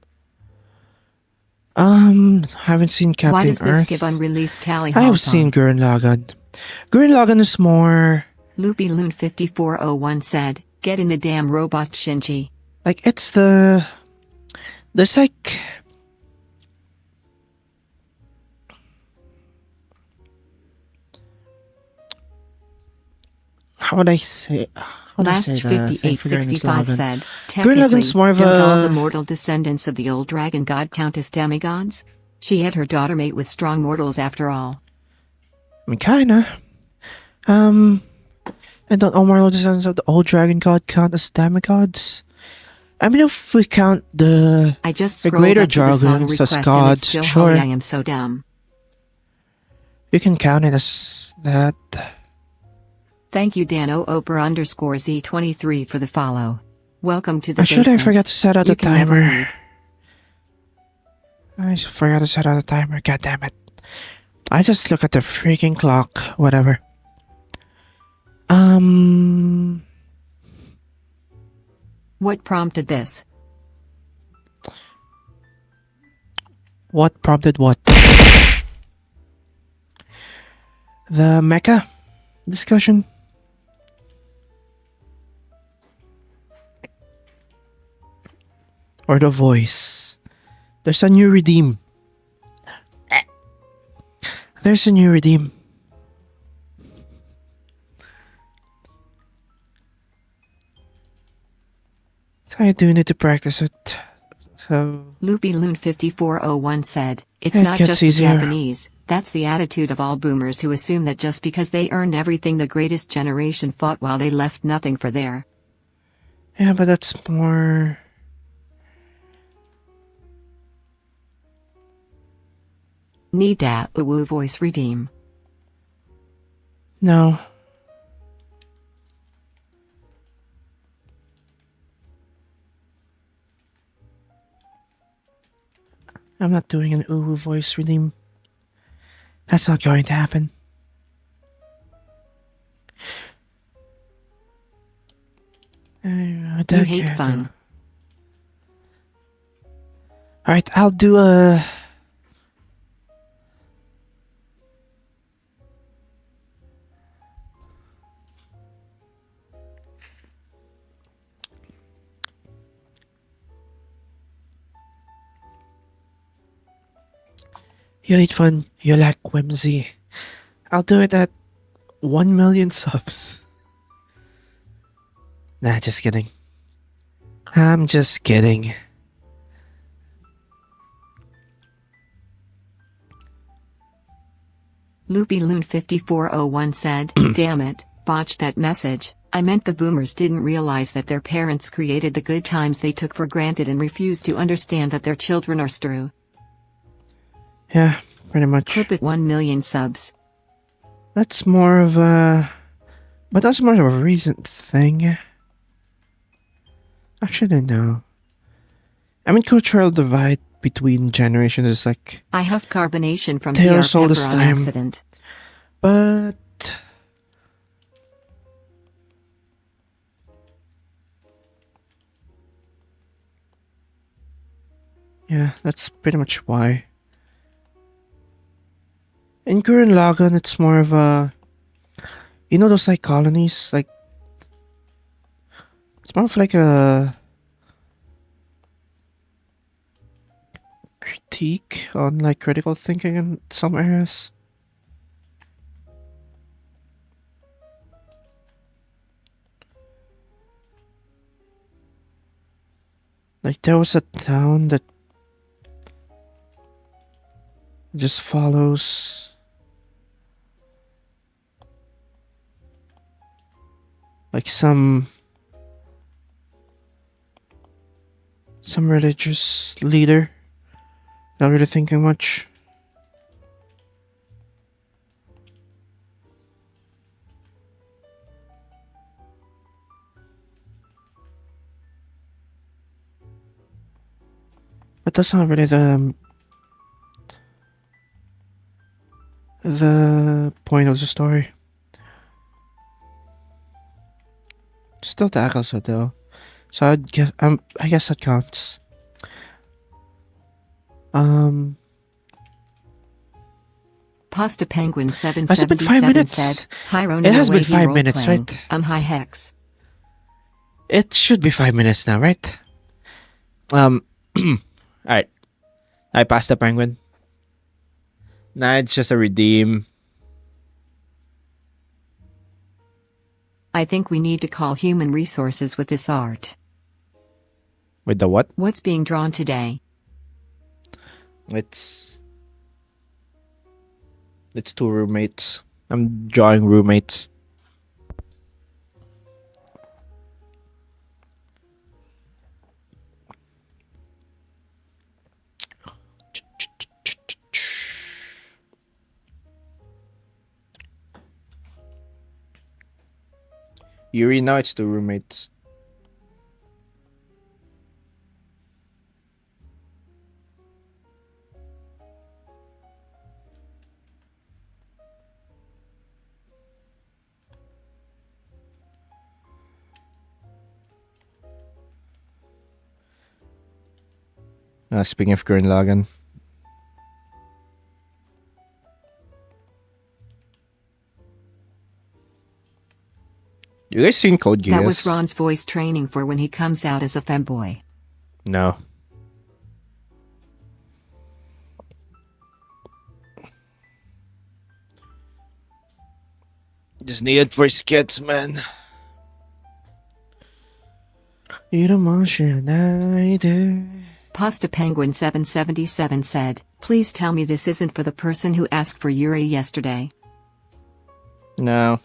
Haven't seen Captain Earth. Why does this give unreleased tally? I have seen Gurren Lagann. Gurren Lagann is more... Loopy Loon 5401 said, get in the damn robot, Shinji. Like, it's the... There's like... How would I say... Last 5865 said, Gurren Lagann's more of don't all the mortal descendants of the old dragon god count as demigods? She had her daughter mate with strong mortals after all. I mean, kinda. And don't all mortal descendants of the old dragon god count as demigods? I mean, if we count the greater dragons as gods, sure. I am so dumb. You can count it as that. Thank you Dan_Z23 for the follow. Welcome to the basement. I forgot to set out the timer. I forgot to set out the timer, god damn it. I just look at the freaking clock, whatever. What prompted this? What prompted what? The Mecha discussion? Or the voice? There's a new redeem. There's a new redeem. So I do need to practice it. So Loopy Loon 5401 said, It's It not gets just the easier. Japanese, that's the attitude of all boomers who assume that just because they earned everything the greatest generation fought while they left nothing for their. Yeah, but that's more. Need that woo voice redeem. No. I'm not doing an ooh voice redeem. That's not going to happen. You hate fun. Alright, I'll do a. You hate fun, you lack whimsy. I'll do it at 1 million subs. Nah, just kidding. I'm just kidding. Loopy Loon 5401 said, damn it, botched that message. I meant the boomers didn't realize that their parents created the good times they took for granted and refused to understand that their children are strew. Yeah, pretty much. Clip at 1 million subs. That's more of a. But that's more of a recent thing. Actually, no. I mean, cultural divide between generations is like. I have carbonation from Taylor DR sold Pepper this on time. accident. But. Yeah, that's pretty much why. In Gurren Lagann, it's more of a. You know those like colonies? Like. It's more of like a. Critique on like critical thinking in some areas. Like there was a town that just follows like some religious leader, not really thinking much. But that's not really the point of the story. Still tackles it though, so I guess that counts. Pasta Penguin Has it been 5 777 minutes? said, hi Ronan, It has no way been he 5 minutes, role-playing. right? Hi Hex. It should be 5 minutes now, right? Alright. I passed the penguin. Nah, it's just a redeem. I think we need to call human resources with this art. With the what? What's being drawn today? It's two roommates. I'm drawing roommates. Yuri, now it's two roommates. Speaking of Gurren Lagann. You guys seen Code Geass? That was Ron's voice training for when he comes out as a femboy. No. Just need it for skits, man. You don't want shit, Pasta Penguin 777 said, please tell me this isn't for the person who asked for Yuri yesterday. No.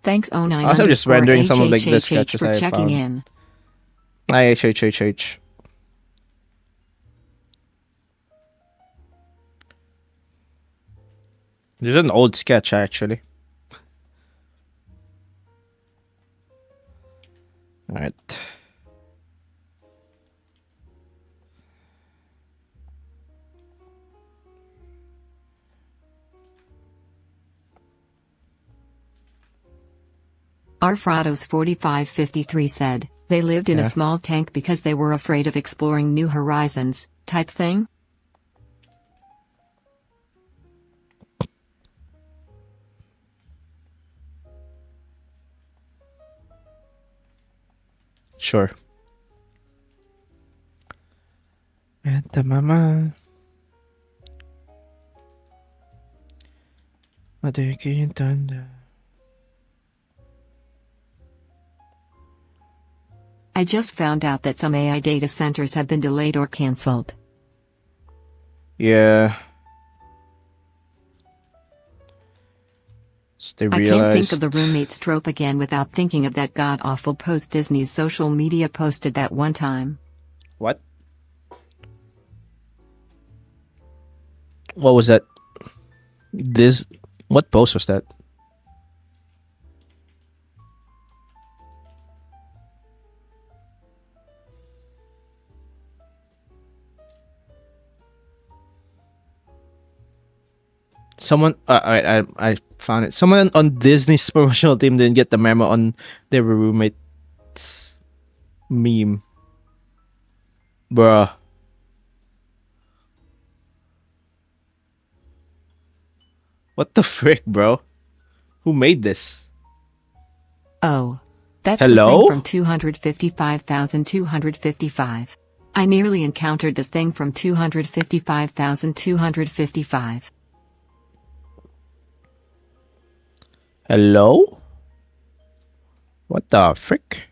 Thanks 09 Also just underscore rendering some of like the HHHH sketches for I checking found. in. HHHH. There's an old sketch actually. Alright. Arfrados 4553 said, they lived in a Yeah. small tank because they were afraid of exploring new horizons, type thing? Sure. Anta mama. Madikintanda. I just found out that some AI data centers have been delayed or cancelled. Yeah. So they I can't think of realized. the roommate's trope again without thinking of that god-awful post Disney's social media posted that one time. What? What was that? What post was that? Someone, I found it. Someone on Disney's promotional team didn't get the memo on their roommates meme. Bruh. What the frick, bro? Who made this? Oh. That's Hello? the thing from 255,255. I nearly encountered the thing from 255,255. Hello? What the frick?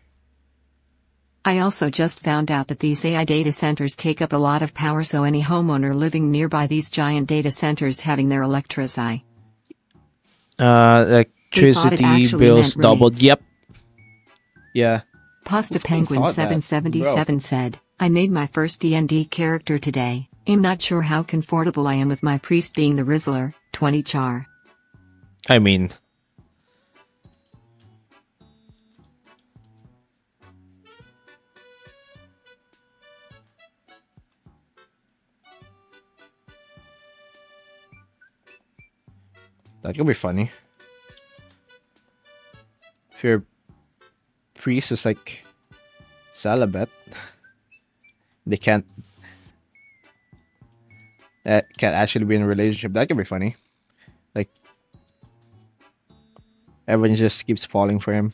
I also just found out that these AI data centers take up a lot of power, so any homeowner living nearby these giant data centers having their electricity Electricity actually bills meant doubled. roommates. Yep. Yeah. Pasta Who fucking Penguin thought that? 777 said, I made my first D&D character today. I'm not sure how comfortable I am with my priest being the Rizzler, 20 char. I mean, that could be funny. If your priest is like celibate, they can't actually be in a relationship. That could be funny. Like everyone just keeps falling for him.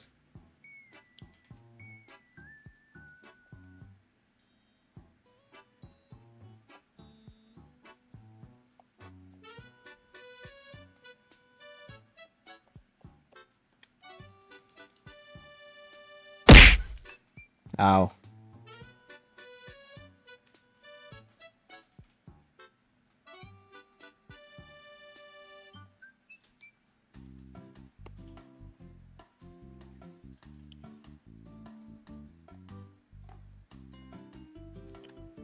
Ow.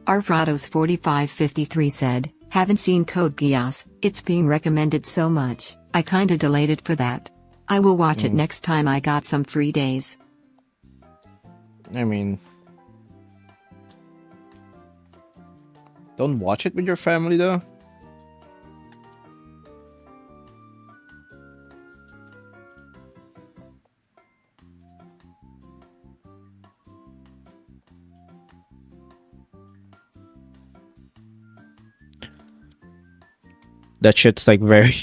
Arfrados 4553 said, haven't seen Code Geass, it's being recommended so much, I kinda delayed it for that. I will watch it next time I got some free days. I mean, don't watch it with your family though. That shit's like very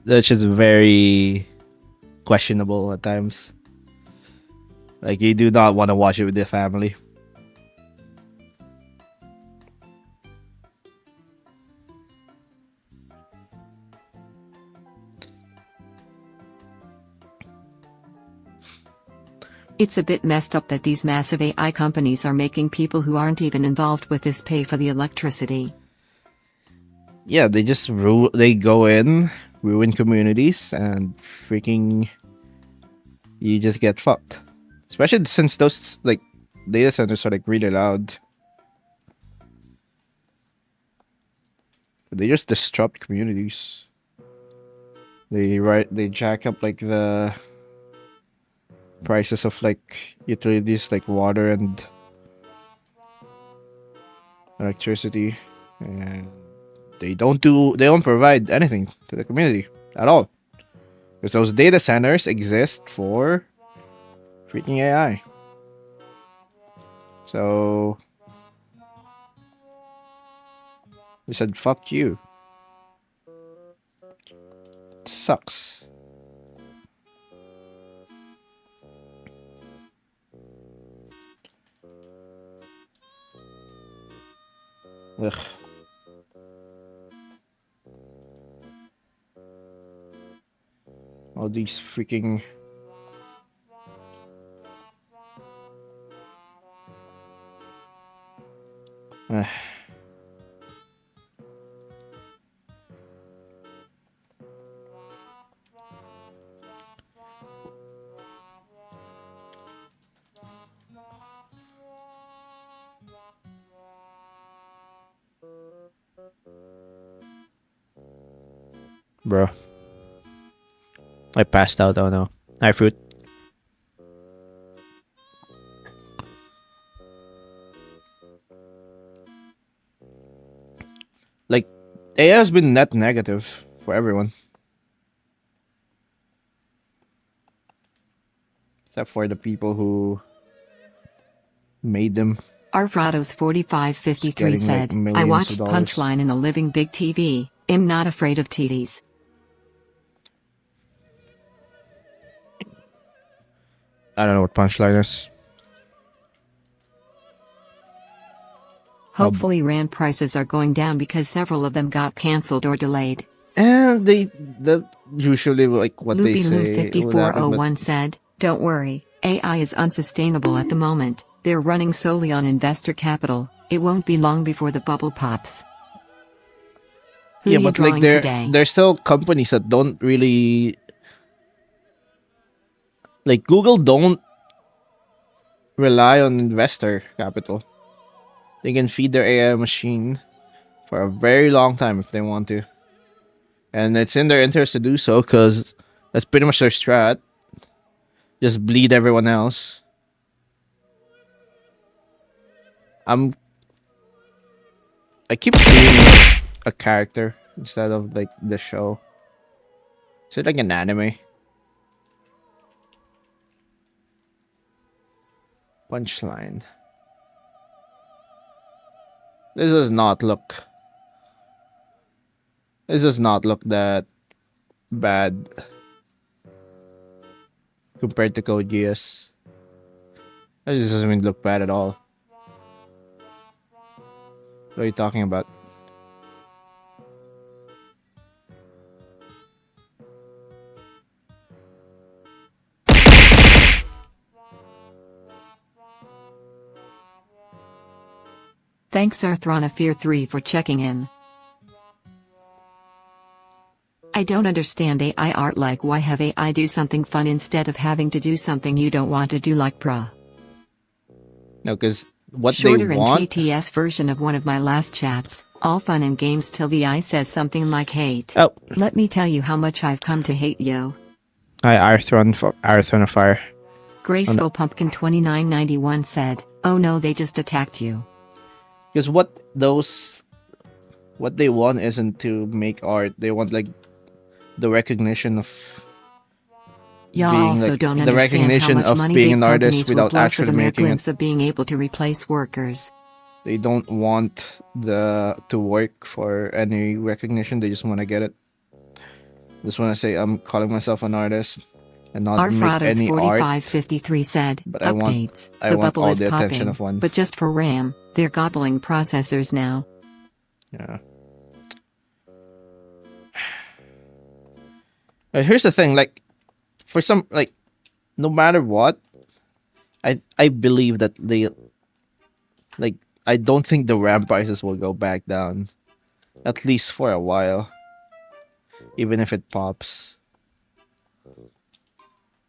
that shit's very questionable at times. Like you do not want to watch it with your family. It's a bit messed up that these massive AI companies are making people who aren't even involved with this pay for the electricity. Yeah, they just they go in, ruin communities, and freaking you just get fucked. Especially since those like data centers are like really loud. They just disrupt communities. They jack up like the prices of like utilities like water and electricity, and they don't provide anything to the community at all. Because those data centers exist for freaking AI. So they said fuck you. It sucks. Ugh. All these freaking Ugh. Bro. I passed out. Oh no. Hi, fruit. Like, AI has been net negative for everyone. Except for the people who made them. Arfrados 4553 Getting like said, I millions of watched dollars. Punchline in the living big TV. I'm not afraid of titties. I don't know what punchline is. Hopefully RAM prices are going down because several of them got cancelled or delayed. And that usually like what they say would happen, but LoopyLoom5401 said, don't worry, AI is unsustainable at the moment. They're running solely on investor capital. It won't be long before the bubble pops. Who yeah, you but like drawing today? there's still companies that don't really like Google don't rely on investor capital. They can feed their AI machine for a very long time if they want to. And it's in their interest to do so because that's pretty much their strat. Just bleed everyone else. I keep seeing a character instead of like the show. Is it like an anime? Punchline. This does not look. This does not look that bad compared to Code Geass. This doesn't even look bad at all. What are you talking about? Thanks Arthrona Fear 3 for checking in. I don't understand AI art, like why have AI do something fun instead of having to do something you don't want to do, like bruh. No, because what Shorter they and want. TTS version of one of my last chats, all fun and games till the I says something like hate. Oh, Let me tell you how much I've come to hate yo. hi, Arthron of Fire. Graceful Pumpkin 2991 said, oh no, they just attacked you. Because what they want isn't to make art. They want like the recognition of Y'all being also like don't the understand how recognition much of money being big an artist companies will without blow for actually the mere making it. glimpse of being able to replace workers. They don't want to work for any recognition. They just want to get it. Just want to say I'm calling myself an artist and not make Arfrados any art. 4553 said, But updates, I the want bubble all is the attention popping, of one. but just for RAM, they're gobbling processors now. Yeah. Here's the thing, like for some like no matter what, I believe that they like I don't think the RAM prices will go back down at least for a while, even if it pops.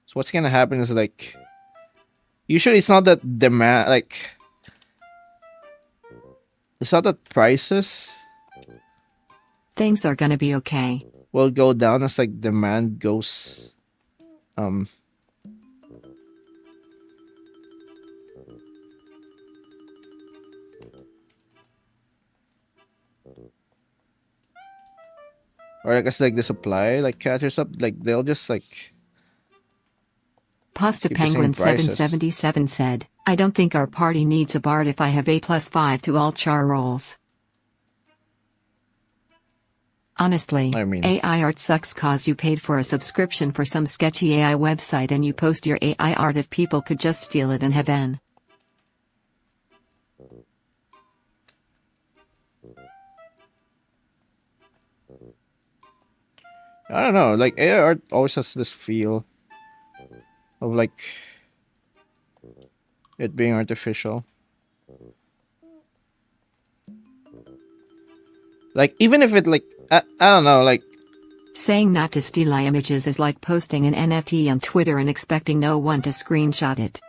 So what's gonna happen is like usually it's not that demand it's not that prices Things are gonna be okay. will go down as like demand goes um or I guess like the supply like catches up, like they'll just like Pasta keep the same Penguin prices. 777 said, I don't think our party needs a bard if I have A+5 to all char rolls. Honestly, I mean, AI art sucks cause you paid for a subscription for some sketchy AI website and you post your AI art if people could just steal it and have N. I don't know, like AI art always has this feel of like it being artificial. Like even if it like I don't know, like Saying not to steal AI images is like posting an NFT on Twitter and expecting no one to screenshot it.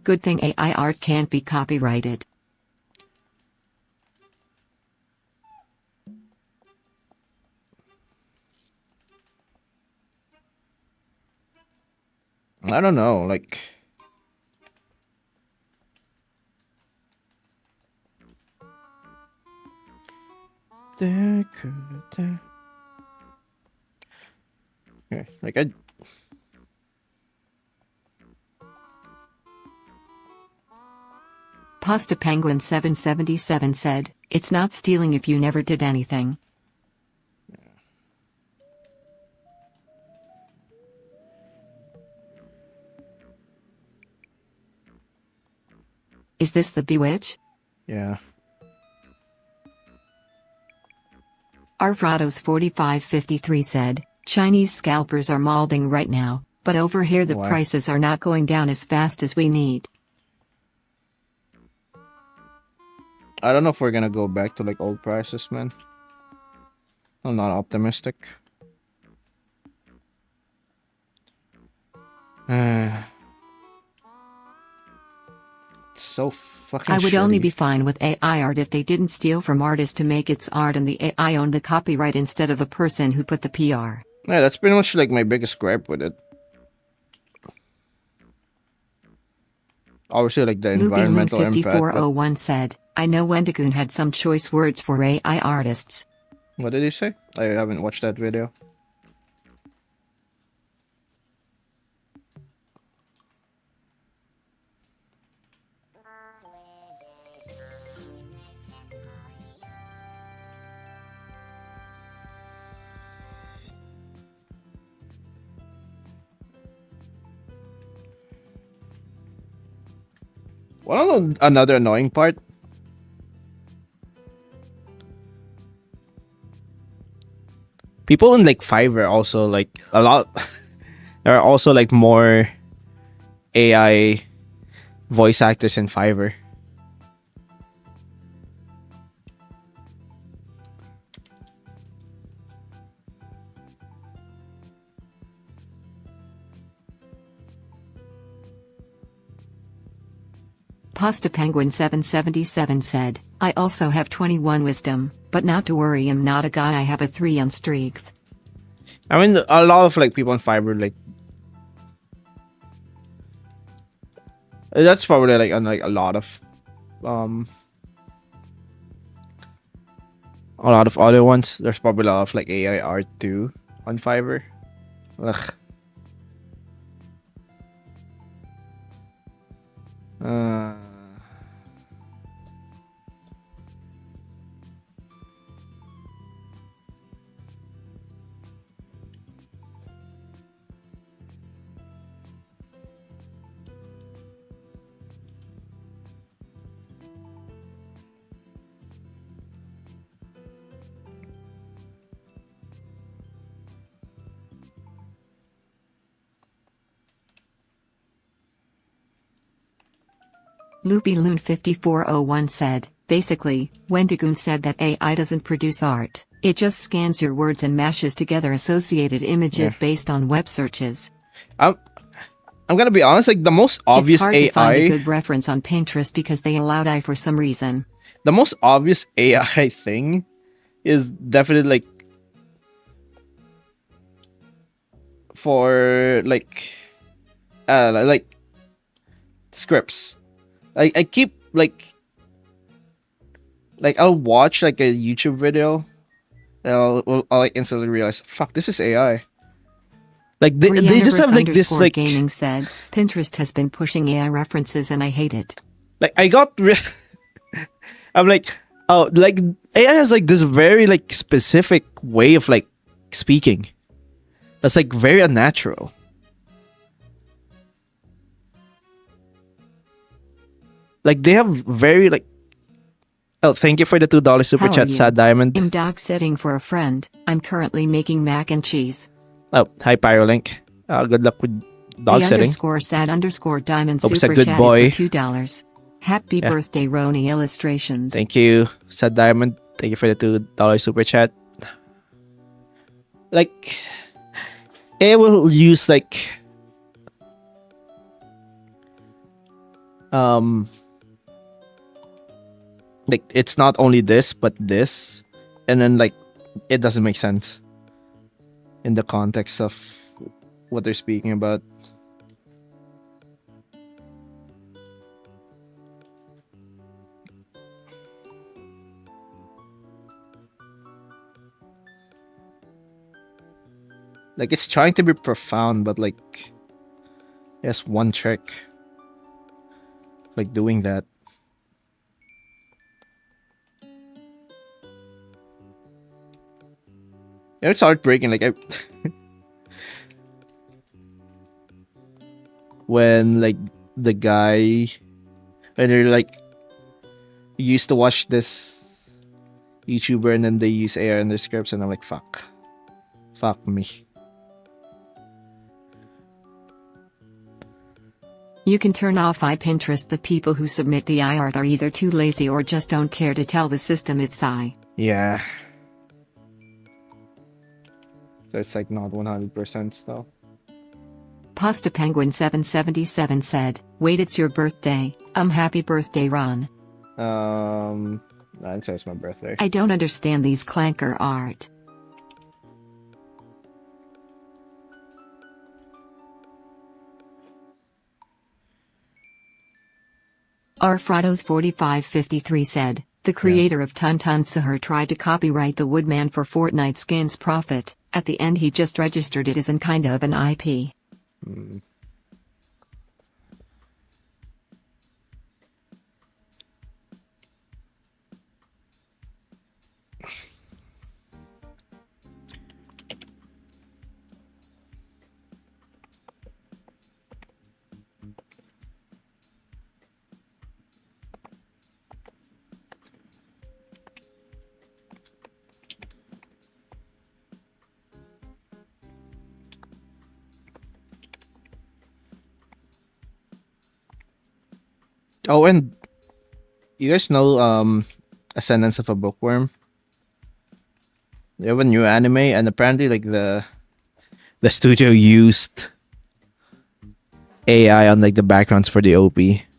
Good thing AI art can't be copyrighted. I don't know, like okay, like I Pasta Penguin 777 said, it's not stealing if you never did anything. Is this the Bewitch? yeah. Arvrados 4553 said, Chinese scalpers are malding right now, but over here the Why? prices are not going down as fast as we need. I don't know if we're gonna go back to like old prices, man. I'm not optimistic. It's so fucking I would only be shitty. fine with AI art if they didn't steal from artists to make its art and the AI owned the copyright instead of the person who put the PR. Yeah, that's pretty much like my biggest gripe with it. Obviously, like the environmental impact, but LoopyLoon5401 said, I know Wendigoon had some choice words for AI artists. what did he say? I haven't watched that video. Another annoying part? People in like Fiverr also like a lot. There are also like more AI voice actors in Fiverr. Pasta Penguin 777 said, I also have 21 wisdom, but not to worry, I'm not a god, I have a 3 on strength. I mean, a lot of like people on Fiverr like that's probably like unlike um a lot of other ones. There's probably a lot of like AI art too on Fiverr. Ugh. Uh, LoopyLoon5401 said, basically, Wendigoon said that AI doesn't produce art. It just scans your words and mashes together associated images based on web searches. I'm gonna be honest, like the most obvious It's hard AI to find a good reference on Pinterest because they allowed AI for some reason. the most obvious AI thing is definitely like for like scripts. I keep like I'll watch like a YouTube video and I'll like instantly realize, fuck, this is AI. Like they just have like this like Gaming said, Pinterest has been pushing AI references and I hate it. like I'm like, oh, like AI has like this very like specific way of like speaking that's like very unnatural. Like they have very like, oh, thank you for the $2 super How are chat, you? Sad Diamond. I'm dog sitting for a friend. I'm currently making mac and cheese. Oh, hi Pyrolink. Good luck with dog The sitting. _sad_diamond Hope it's a super good chatted boy. for $2. Happy Yeah. birthday, Roni Illustrations. Thank you, Sad Diamond. Thank you for the $2 super chat. Like, AI will use like it's not only this but this, and then like it doesn't make sense in the context of what they're speaking about. Like it's trying to be profound, but like it's one trick like doing that. Yeah, it's heartbreaking. Like when like the guy, when they're like used to watch this YouTuber and then they use AI in their scripts, and I'm like, fuck me. You can turn off Pinterest, but people who submit the AI art are either too lazy or just don't care to tell the system it's AI. Yeah. So it's like not 100% still. Pasta Penguin 777 said, "Wait, it's your birthday. Happy birthday, Ron." It's my birthday. I don't understand these clanker art. Arfrados4553 said, "The creator of Tun Tun Sahur tried to copyright the Woodman for Fortnite skins profit. At the end he just registered it as an kind of an IP." Oh, and you guys know Ascendance of a Bookworm? They have a new anime, and apparently like the studio used AI on like the backgrounds for the OP,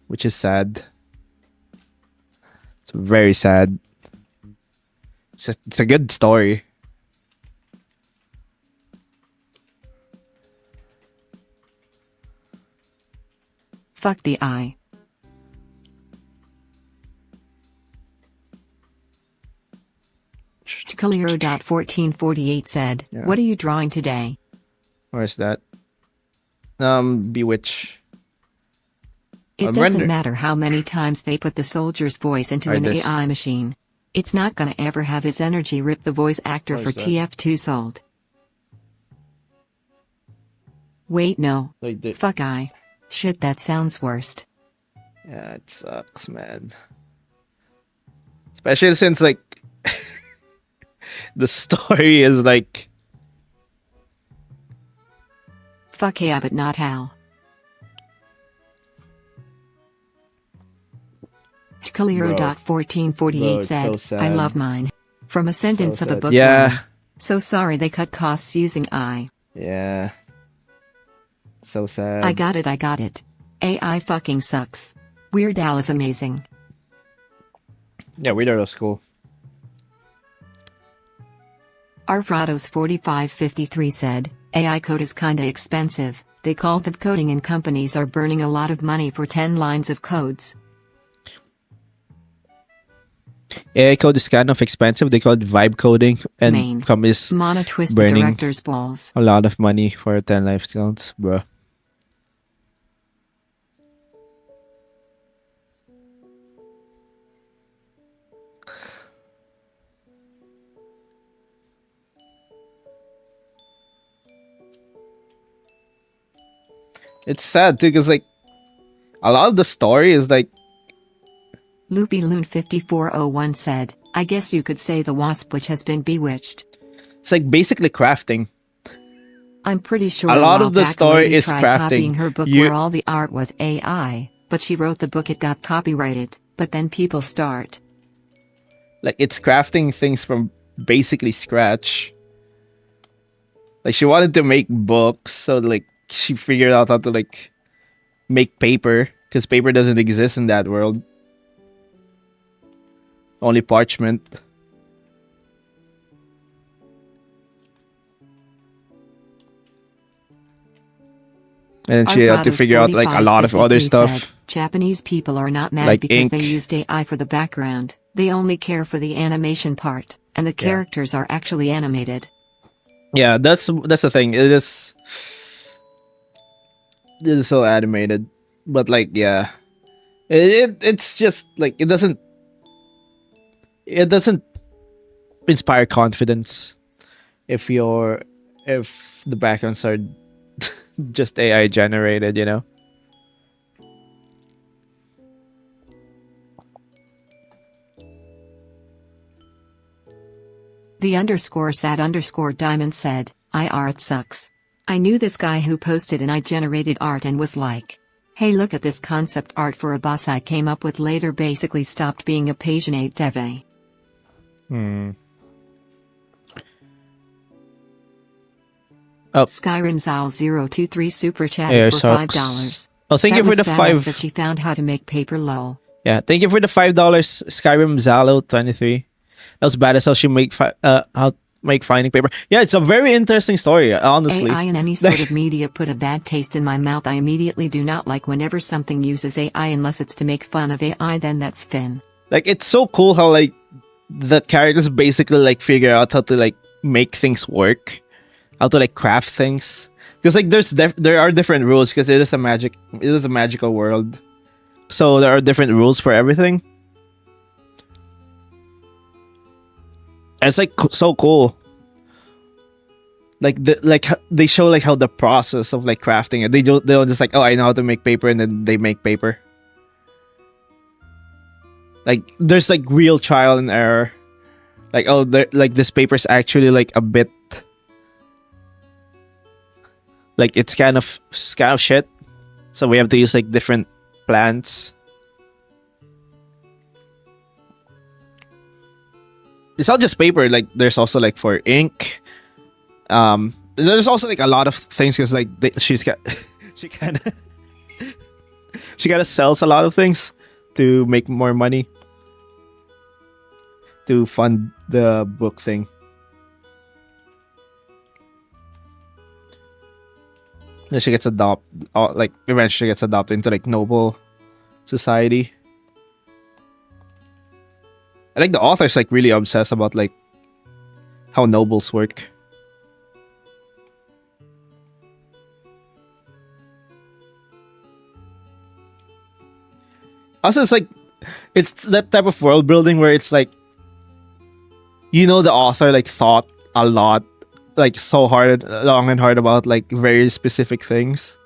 which is sad. It's very sad. It's a good story. Fuck the eye. Chicalero.1448 said, Yeah. "What are you drawing today?" Where's that? Bewitch. It I'm doesn't render- matter how many times they put the soldier's voice into Or an this. AI machine. It's not gonna ever have its energy rip the voice actor Or for is that? TF2 sold. Wait, no. Like the Fuck I. Shit, that sounds worst. Yeah, it sucks, man. Especially since like the story is like Fuck yeah, but not how. Kaliro.1448 it's so said, I sad. love mine. From a sentence of a sad. book Yeah. line. So sorry they cut costs using I. Yeah. So sad. I got it. AI fucking sucks. Weird Al is amazing. Yeah, Weird Al was cool. Arfrados4553 said, AI code is kinda expensive. They call it coding and companies are burning a lot of money for 10 lines of codes. AI code is kind of expensive. They call it vibe coding, and Main. companies Mana twist the burning director's balls. a lot of money for 10 life skills, bro. It's sad too, because like a lot of the story is like Loopy Loon 5401 said, I guess you could say the wasp which has been bewitched. it's like basically crafting. I'm pretty sure A lot while of the back a story lady is tried crafting. copying her book You- where all the art was AI, but she wrote the book, it got copyrighted, but then people start. Like it's crafting things from basically scratch. Like she wanted to make books, so like she figured out how to like make paper, because paper doesn't exist in that world. Only parchment. And she had to figure out like a lot of other 4553 stuff. said, Japanese people are not mad Like because ink. they used AI for the background. They only care for the animation part, and the characters are actually animated. Yeah, that's the thing. It is so animated, but like yeah, it's just like it doesn't Inspire confidence. if the backgrounds are just AI generated, you know. The underscore sad underscore diamond said, art sucks. I knew this guy who posted and I generated art and was like, hey, look at this concept art for a boss I came up with later, basically stopped being a paginate dev. Skyrim Zal 023 super chatted Air for sucks. $5. Oh, thank That you for was the badass 5. that she found how to make paper lol. Yeah, thank you for the $5 Skyrim Zalo 23. That was badass how she how make finding paper. Yeah, it's a very interesting story, honestly. AI in any sort of media put a bad taste in my mouth. I immediately do not like whenever something uses AI unless it's to make fun of AI, then that's fin. Like it's so cool how like the characters basically like figure out how to like make things work, how to like craft things. Because like there are different rules, because it is a magical world, so there are different rules for everything. And it's like so cool. Like they show like how the process of like crafting it. They don't just like, oh, I know how to make paper, and then they make paper. Like there's like real trial and error. Like, oh, like this paper's actually like a bit like it's kind of shit. So we have to use like different plants. It's not just paper, like there's also like for ink. There's also like a lot of things, because like she kind of sells a lot of things to make more money to fund the book thing. Then she gets eventually gets adopted into like noble society. I think the author's like really obsessed about like how nobles work. Also, it's that type of world building where it's like, you know, the author like thought a lot, like so long and hard about like very specific things.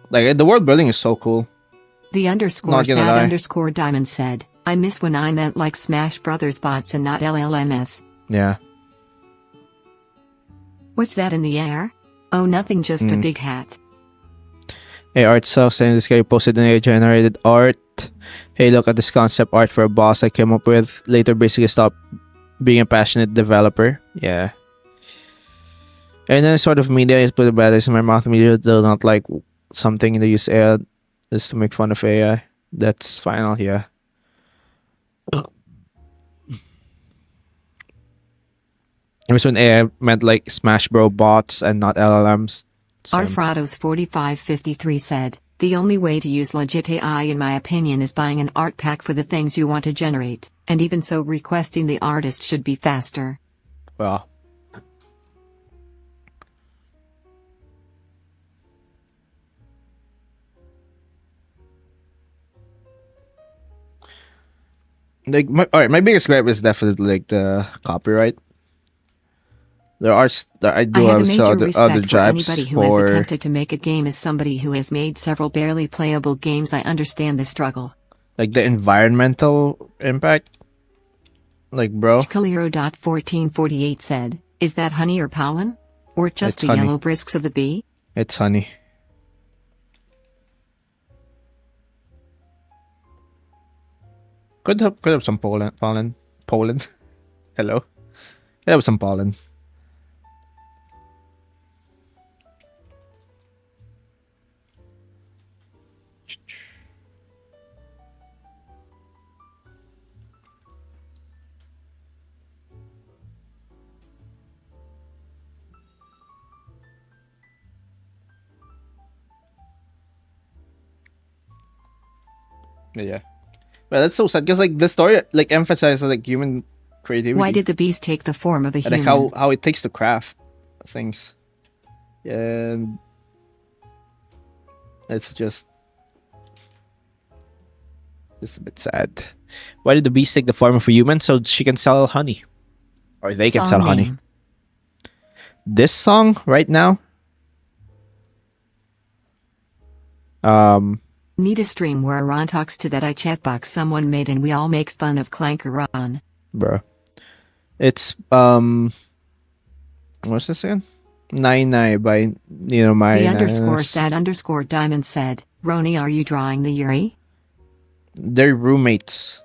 Like the world building is so cool. The underscore Not gonna sad lie. underscore diamond said, I miss when I meant like Smash Brothers bots and not LLMS. Yeah. What's that in the air? Oh, nothing, just a Hmm. big hat. Hey, art sucks, and this guy posted an AI-generated art. Hey, look at this concept art for a boss I came up with. Later, basically stopped being a passionate developer. Yeah. And then sort of media is put a bad taste in my mouth. Media do not like something they use AI is to make fun of AI. That's final, yeah. It was when AI meant like Smash Bro bots and not LLMs. Same. Arfrados4553 said, the only way to use legit AI in my opinion is buying an art pack for the things you want to generate, and even so requesting the artist should be faster. Well. Like my biggest gripe is definitely like the copyright. I do I have a have some major other respect for jibes anybody who has for attempted to make a game. As somebody who has made several barely playable games, I understand the struggle. like the environmental impact. Like, bro, Kaliro.1448 said, is that honey or pollen? Or just It's the honey. yellow brisks of the bee? it's honey. Could have some pollen. Hello. Could have some pollen. Yeah. But that's so sad because like the story like emphasizes like human creativity. Why did the bees take the form of a and human? like how it takes to craft things. And it's just a bit sad. Why did the bees take the form of a human so she can sell honey? Or they can Song sell honey. name. This song right now. Need a stream where Ron talks to that chatbox someone made and we all make fun of Clanker Ron. Bro. It's what's this again? Nine by my The underscore sad underscore diamond said, Roni, are you drawing the Yuri? They're roommates.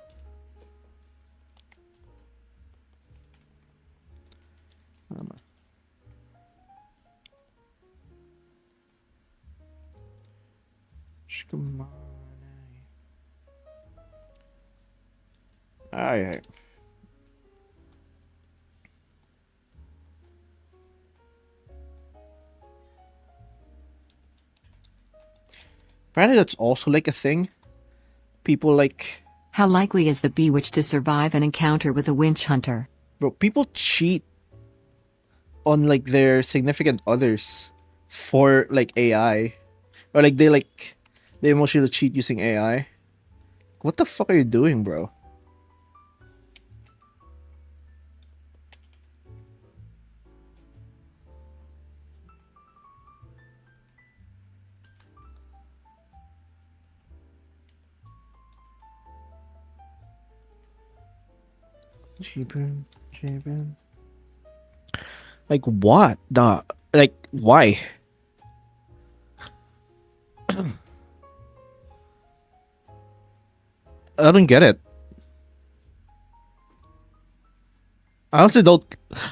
Alright. Apparently that's also like a thing. People like How likely is the bee witch to survive an encounter with a winch hunter? bro, people cheat on like their significant others for like AI. Or like they emotionally cheat using AI. What the fuck are you doing, bro? Cheaper. Like what? Why? I don't get it. I also don't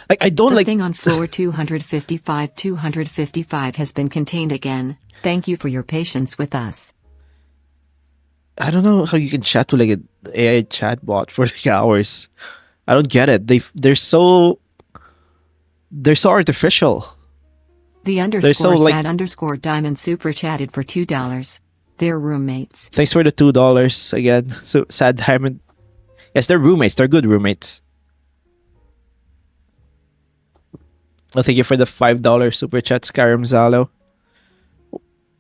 like. I don't The like. thing on floor 255 has been contained again. Thank you for your patience with us. I don't know how you can chat to like an AI chatbot for like hours. I don't get it. They're so artificial. The underscore so, like- sad underscore diamond super chatted for $2. They're roommates. Thanks for the $2 again. So sad diamond. Yes, they're roommates. They're good roommates. Well, thank you for the $5 super chat, Skyrim Zalo.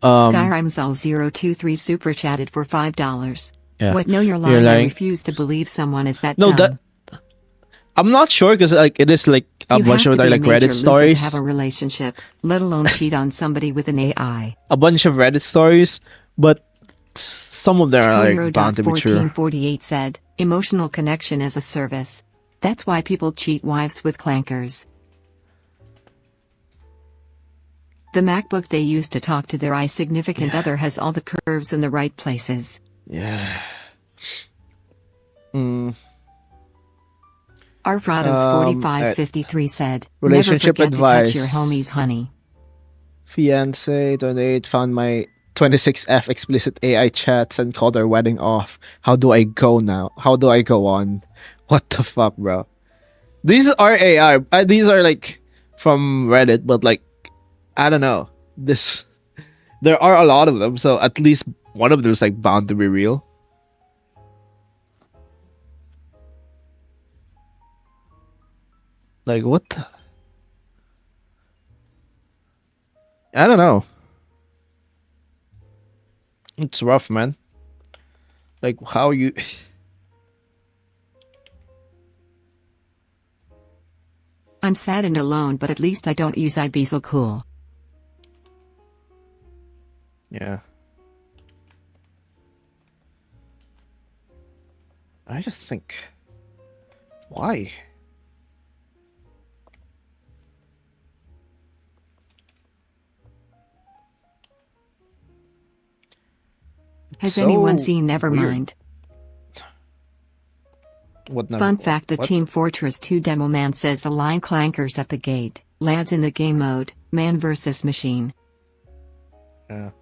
Skyrimzal023 super chatted for $5. Yeah. What? No, you're You're lying. I lying. refuse to believe someone is that No, dumb. I'm not sure because like it is like a You bunch have of to be like a major Reddit loser stories. to have a relationship, let alone cheat on somebody with an AI. A bunch of Reddit stories, but some of them are like bound to be true. 1448 said, emotional connection as a service. That's why people cheat wives with clankers. The MacBook they use to talk to their significant other has all the curves in the right places. Yeah. Arfrados4553 said, relationship never forget advice. to touch your homies, honey. Fiance 28 found my 26F explicit AI chats and called our wedding off. How do I go now? How do I go on? What the fuck, bro? These are AI. These are like from Reddit, but like, I don't know. There are a lot of them, so at least one of them is like bound to be real. Like, what the? I don't know. It's rough, man. Like, how you... I'm sad and alone, but at least I don't use iBezel cool. Yeah. I just think... Why? Has anyone seen Nevermind? Nevermind? Fun fact, the Team Fortress 2 demo man says the line clankers at the gate, lads in the game mode, man versus machine. Yeah.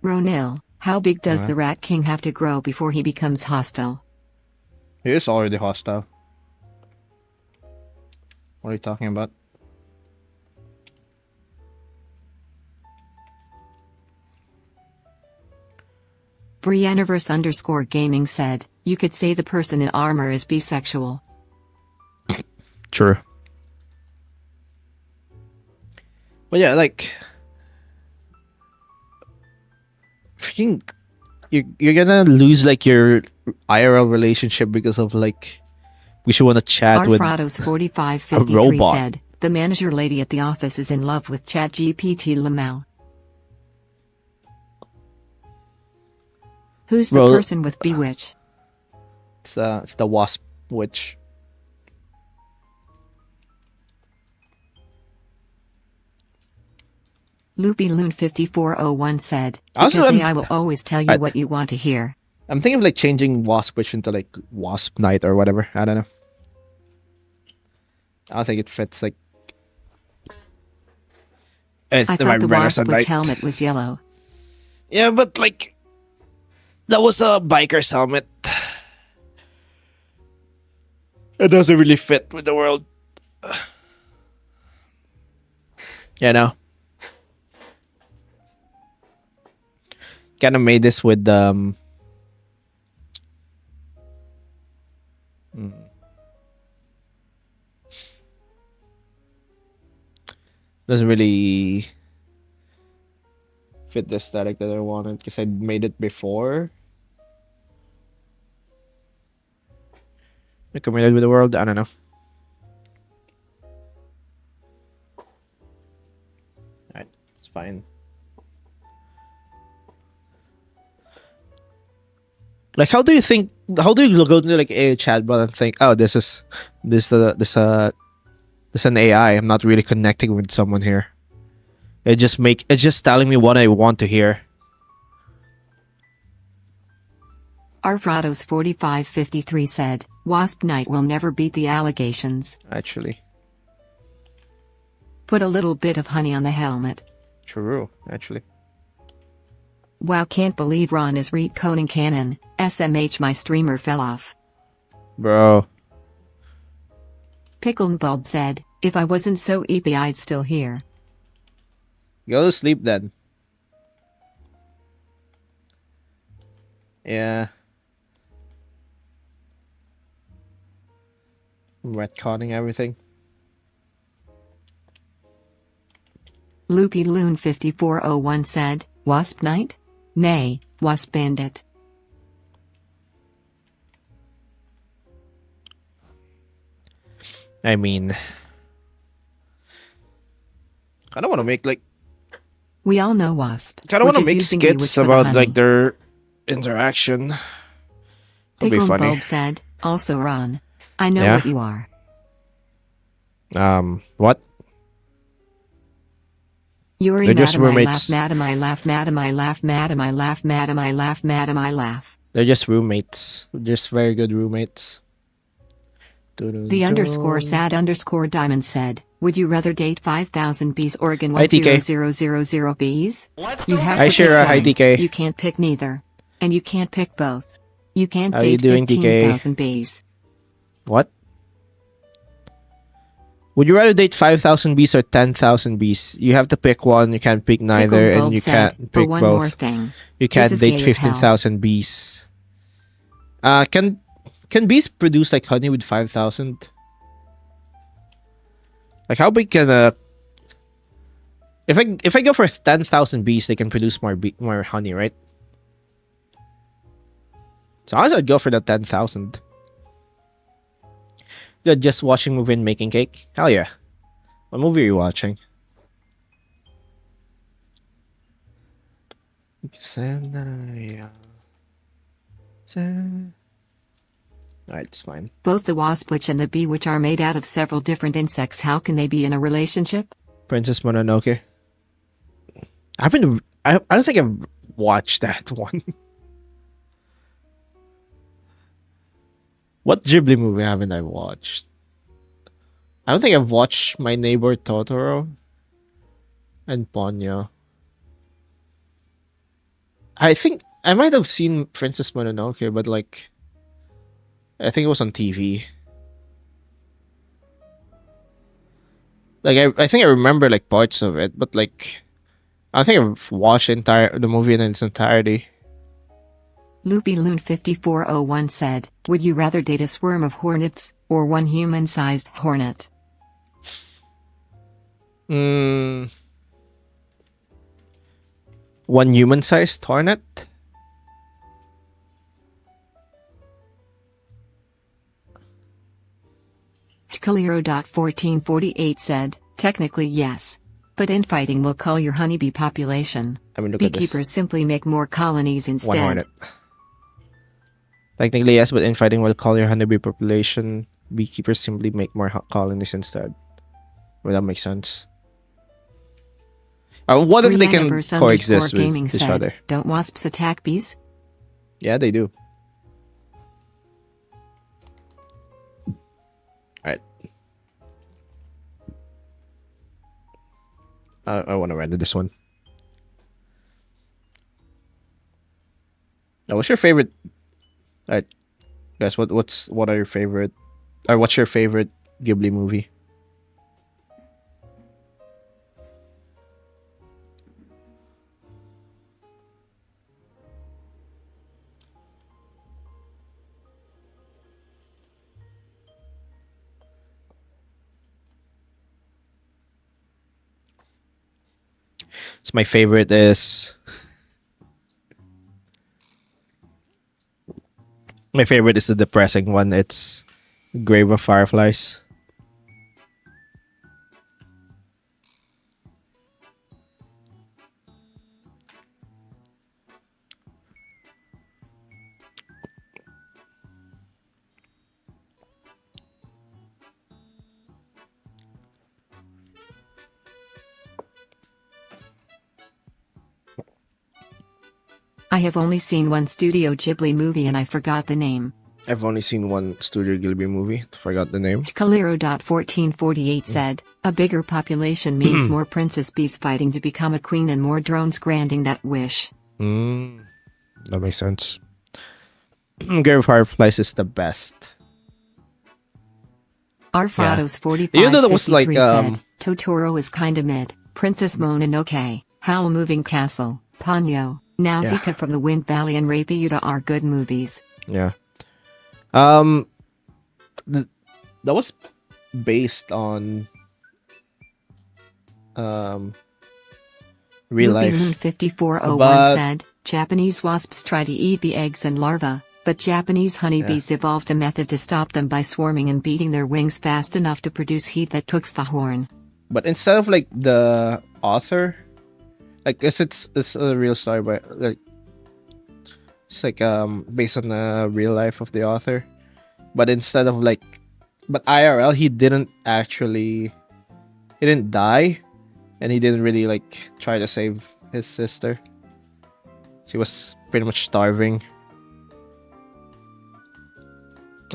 Ronil, how big does the Rat King have to grow before he becomes hostile? He is already hostile. What are you talking about? Brianniverse_gaming said, you could say the person in armor is bisexual. True. But yeah, like... Freaking... You're gonna lose like your IRL relationship because of like... We should want to chat with Arfrados4553 a robot. said, the manager lady at the office is in love with ChatGPT Lamau. Who's the person with Bewitch? It's the wasp witch. LoopyLoon5401 said, Also, because AI will always tell you what you want to hear. I'm thinking of like changing wasp witch into like wasp knight or whatever. I don't know. I don't think it fits like... I thought the wasp witch helmet was yellow. Yeah, but like... That was a biker's helmet. It doesn't really fit with the world. You know? Kind of made this with doesn't really fit the aesthetic that I wanted because I made it before. I committed with the world. I don't know. Alright, it's fine. Like, how do you go into like a chatbot and think, oh, this is an AI. I'm not really connecting with someone here. It's just telling me what I want to hear. Arfrados4553 said, Wasp Knight will never beat the allegations. Actually. Put a little bit of honey on the helmet. True, actually. Wow, can't believe Ron is recoding canon. SMH, my streamer fell off. Bro. Pickle Bob said, if I wasn't so EP I'd still here. Go to sleep then. Yeah. Retconning everything. LoopyLoon5401 said, Wasp Knight? Nay, Wasp Bandit. I mean... I don't want to make like... We all know Wasp. I don't want to make skits about like their interaction. It'll be Pickle funny. Bulb said, also Ron. I know Yeah? what you are. What? Yuri They're just madam I laugh, roommates. madam I laugh, madam I laugh, madam I laugh, madam I laugh, madam I laugh. They're just roommates. Just very good roommates. The underscore sad underscore diamond said, would you rather date 5,000 bees or again Hi, TK. 10000 bees? You have Hi, to pick Shira. Hi, one. TK. You can't pick neither. And you can't pick both. You can't How you date doing, TK? 15,000 bees. What? Would you rather date 5,000 bees or 10,000 bees? You have to pick one. You can't pick neither, Pickle and Bulb you said, can't but pick one more both. thing. You This can't is date gay as hell. 15,000 bees. Can bees produce like honey with 5,000? Like how big can a if I go for 10,000 bees, they can produce more honey, right? So I would go for the 10,000. Good, just watching movie and making cake. Hell yeah! What movie are you watching? Alright, it's fine. Both the wasp witch and the bee witch are made out of several different insects. How can they be in a relationship? Princess Mononoke. I don't think I've watched that one. What Ghibli movie haven't I watched? I don't think I've watched My Neighbor Totoro and Ponyo. I think I might have seen Princess Mononoke, but like I think it was on TV. Like I think I remember like parts of it, but like I think I've watched the movie in its entirety. Loopy Loon 5401 said, would you rather date a swarm of hornets or one human-sized hornet? One human-sized hornet? Kaliro.1448 said, technically yes. But infighting will cull your honeybee population. I mean, look at this. Beekeepers simply make more colonies One instead. hornet. Technically yes, but infighting will cull your honeybee population. Beekeepers simply make more colonies instead. Well, that makes sense. What if they can Briannaverse coexist with gaming each said, other? don't wasps attack bees? Yeah, they do. Alright. I want to render this one. Now, what's your favorite? Alright, guys, what are your favorite? Or what's your favorite Ghibli movie? So my favorite is the depressing one. It's Grave of Fireflies. I have only seen one Studio Ghibli movie and I forgot the name. I've only seen one Studio Ghibli movie. Forgot the name. Kaliro.1448 said, a bigger population means more princess bees fighting to become a queen and more drones granting that wish. That makes sense. Grave of Fireflies is the best. Arfrados 4553 Even though that was like, said, Totoro is kinda mid, Princess Mononoke, Howl Moving Castle, Ponyo, Nausicaa from the Wind Valley and Rapiuta are good movies. Yeah. That was based on real life. Loopy 5401 But- said, Japanese wasps try to eat the eggs and larvae, but Japanese honeybees evolved a method to stop them by swarming and beating their wings fast enough to produce heat that cooks the horn. But instead of like the author, like it's a real story, but like It's like based on the real life of the author, but instead of like, but IRL he didn't die, and he didn't really like try to save his sister. He was pretty much starving.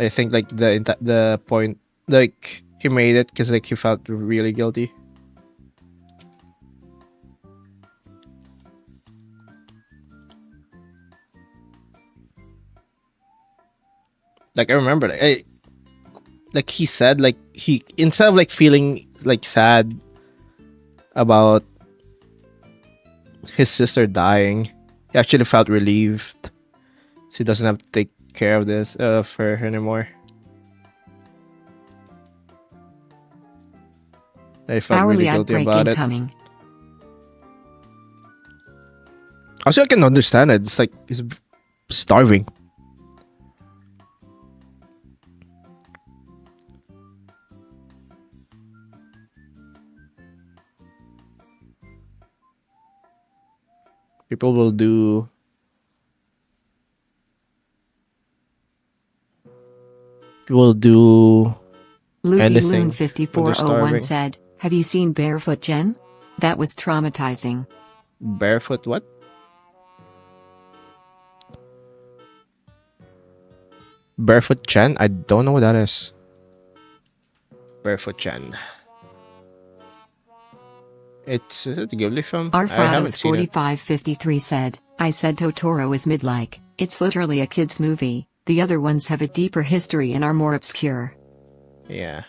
I think like the point, like he made it because like he felt really guilty. Like I remember, like he said, like he, instead of like feeling like sad about his sister dying, he actually felt relieved. So he doesn't have to take care of this for her anymore. I felt Hourly really ad guilty break about it. incoming. Also, I can understand it. It's like he's starving. People will do Loopy anything Loon when they're 5401 starving. said, "Have you seen Barefoot Jen? That was traumatizing." Barefoot what? Barefoot Chen? I don't know what that is. Barefoot Chen. Is it a Ghibli film? I haven't Arfrados seen it. 4553 said, "I said Totoro is mid-like. It's literally a kid's movie. The other ones have a deeper history and are more obscure." Yeah.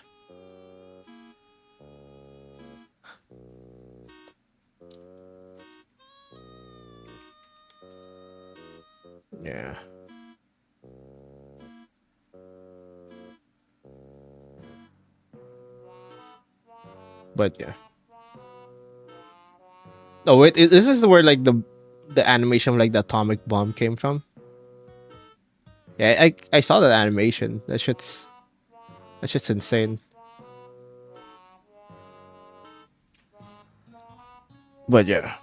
Yeah. But yeah. Oh wait, this is where like the animation of like the atomic bomb came from. Yeah, I saw that animation. That shit's insane. But yeah.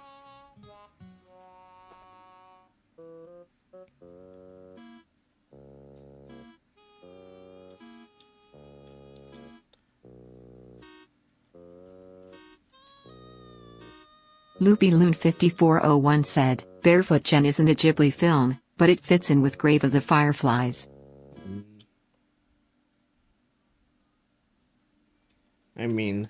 Loopy Loon 5401 said, "Barefoot Jen isn't a Ghibli film, but it fits in with Grave of the Fireflies." I mean,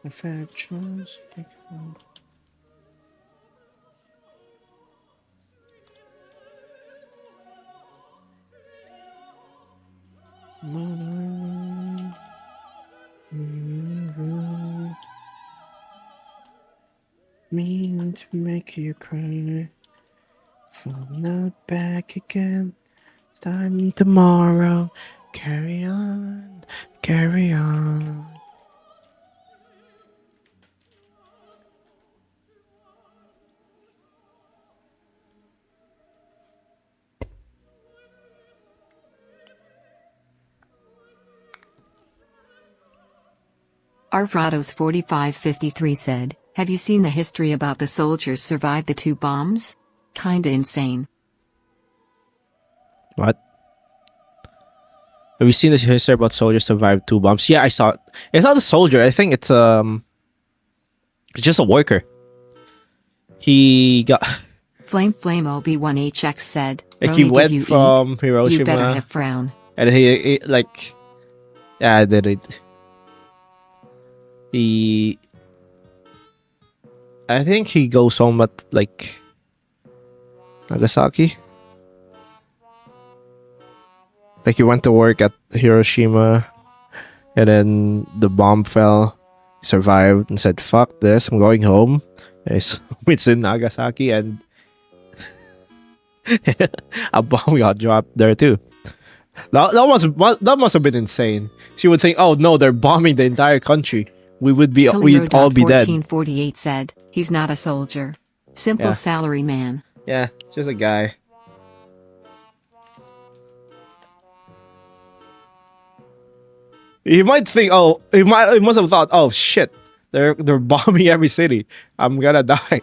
affections. Mean to make you cry. If I'm not back again, starting tomorrow. Carry on, carry on. Arfrados 4553 said, "Have you seen the history about the soldiers survived the 2 bombs? Kinda insane." What? Have you seen this history about soldiers survived 2 bombs? Yeah, I saw it. It's not a soldier. I think it's just a worker. He got Flame OB1HX said, like he "Roni, did went you from eat? You better Hiroshima, have frown." and he like, yeah, I did it. He, I think he goes home at like Nagasaki. Like he went to work at Hiroshima, and then the bomb fell. He survived and said, "Fuck this! I'm going home." And it's in Nagasaki, and a bomb got dropped there too. That must have been insane. She would think, oh no, they're bombing the entire country. We'd all be dead. 1448 said, he's not a soldier. Simple Yeah. salary man. Yeah, just a guy. He might think, oh, he must have thought, oh shit, they're bombing every city. I'm gonna die.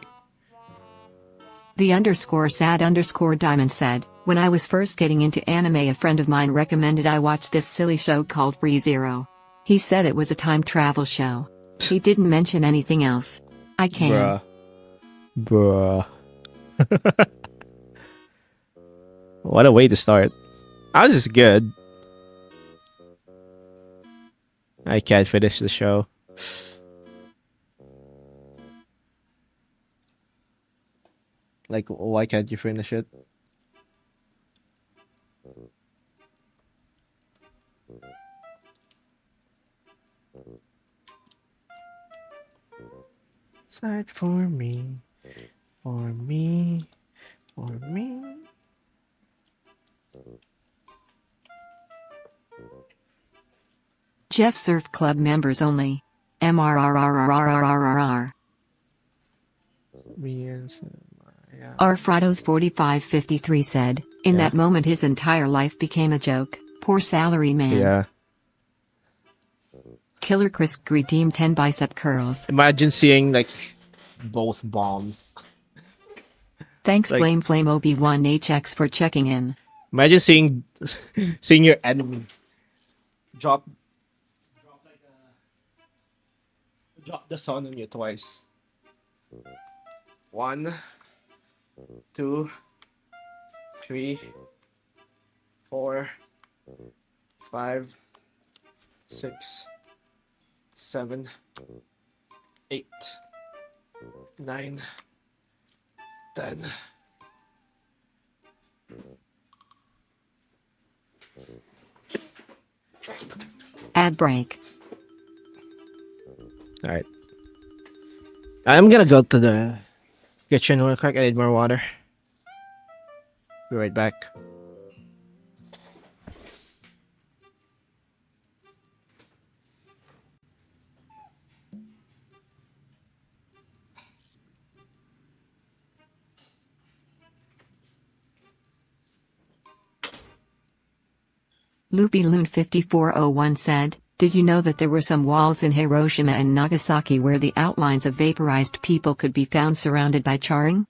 The underscore sad underscore diamond said, when I was first getting into anime, a friend of mine recommended I watch this silly show called ReZero. He said it was a time travel show. He didn't mention anything else. I can. Bruh. What a way to start. Ours is good. I can't finish the show. Like, why can't you finish it? Start for me. For me. For me. Jeff Surf Club members only. MRRRRRRRR. Me and yeah. Arfrados 4553 said, in that moment his entire life became a joke. Poor salary man. Yeah. Killer Chris redeemed 10 bicep curls. Imagine seeing like both bomb. Thanks Like- Flame Obi1HX for checking in. Imagine seeing your enemy drop the sun on you twice. 1, 2, 3, 4, 5, 6, 7, 8, 9, 10. Ad break. Alright. I'm gonna go to the kitchen real quick. I need more water. Be right back. Loopy Loon 5401 said, did you know that there were some walls in Hiroshima and Nagasaki where the outlines of vaporized people could be found surrounded by charring?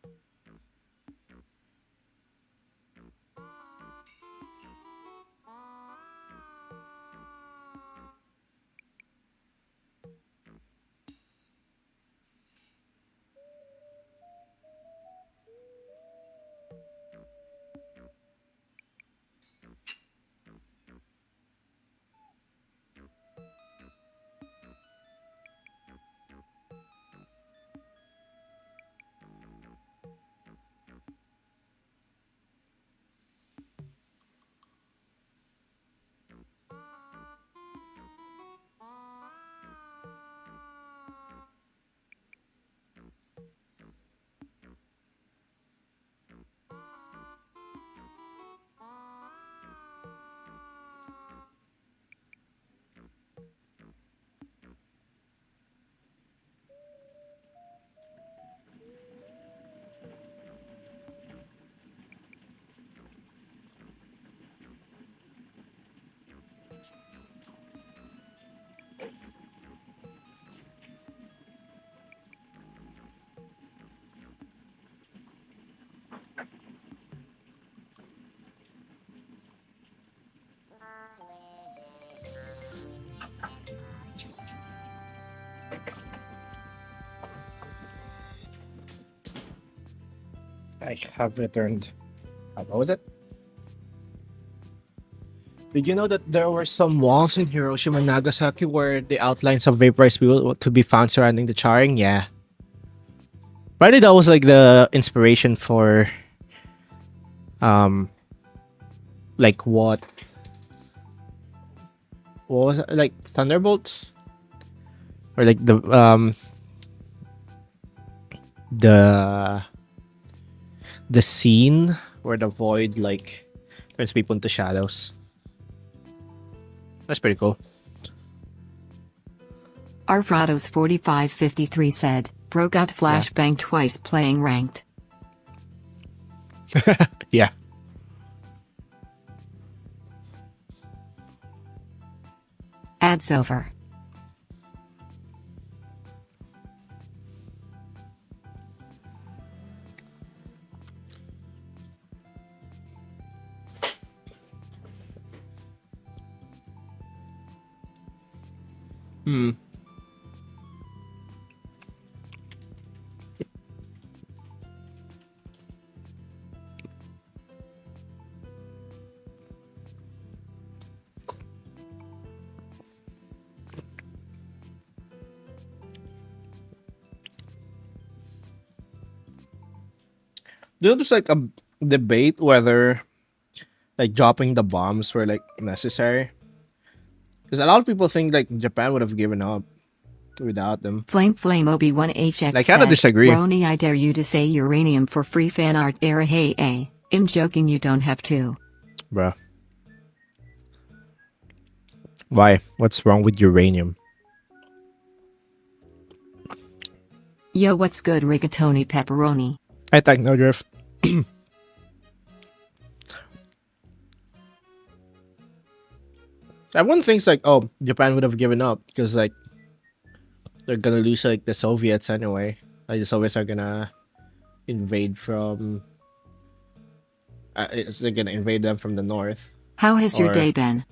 I have returned. What was it? Did you know that there were some walls in Hiroshima and Nagasaki where the outlines of vaporized people were to be found surrounding the charring? Yeah. Probably that was like the inspiration for like what was it? Like thunderbolts? Or like the scene where the void like turns people into shadows. That's pretty cool. Arfrados 4553 said, broke out flashbang twice playing ranked. Yeah. Ads over. Hmm. There's like a debate whether like dropping the bombs were like necessary. Because a lot of people think like Japan would have given up without them. Flame Obi-1HX Like, kinda said, disagree. Roni, I dare you to say uranium for free fan art era. Hey, I'm joking, you don't have to. Bruh. Why? What's wrong with uranium? Yo, what's good, rigatoni pepperoni? I think no drift. Everyone thinks like, oh, Japan would have given up because like they're gonna lose like the Soviets anyway. Like the Soviets are gonna invade from. They're gonna invade them from the north. How has your Or- day been?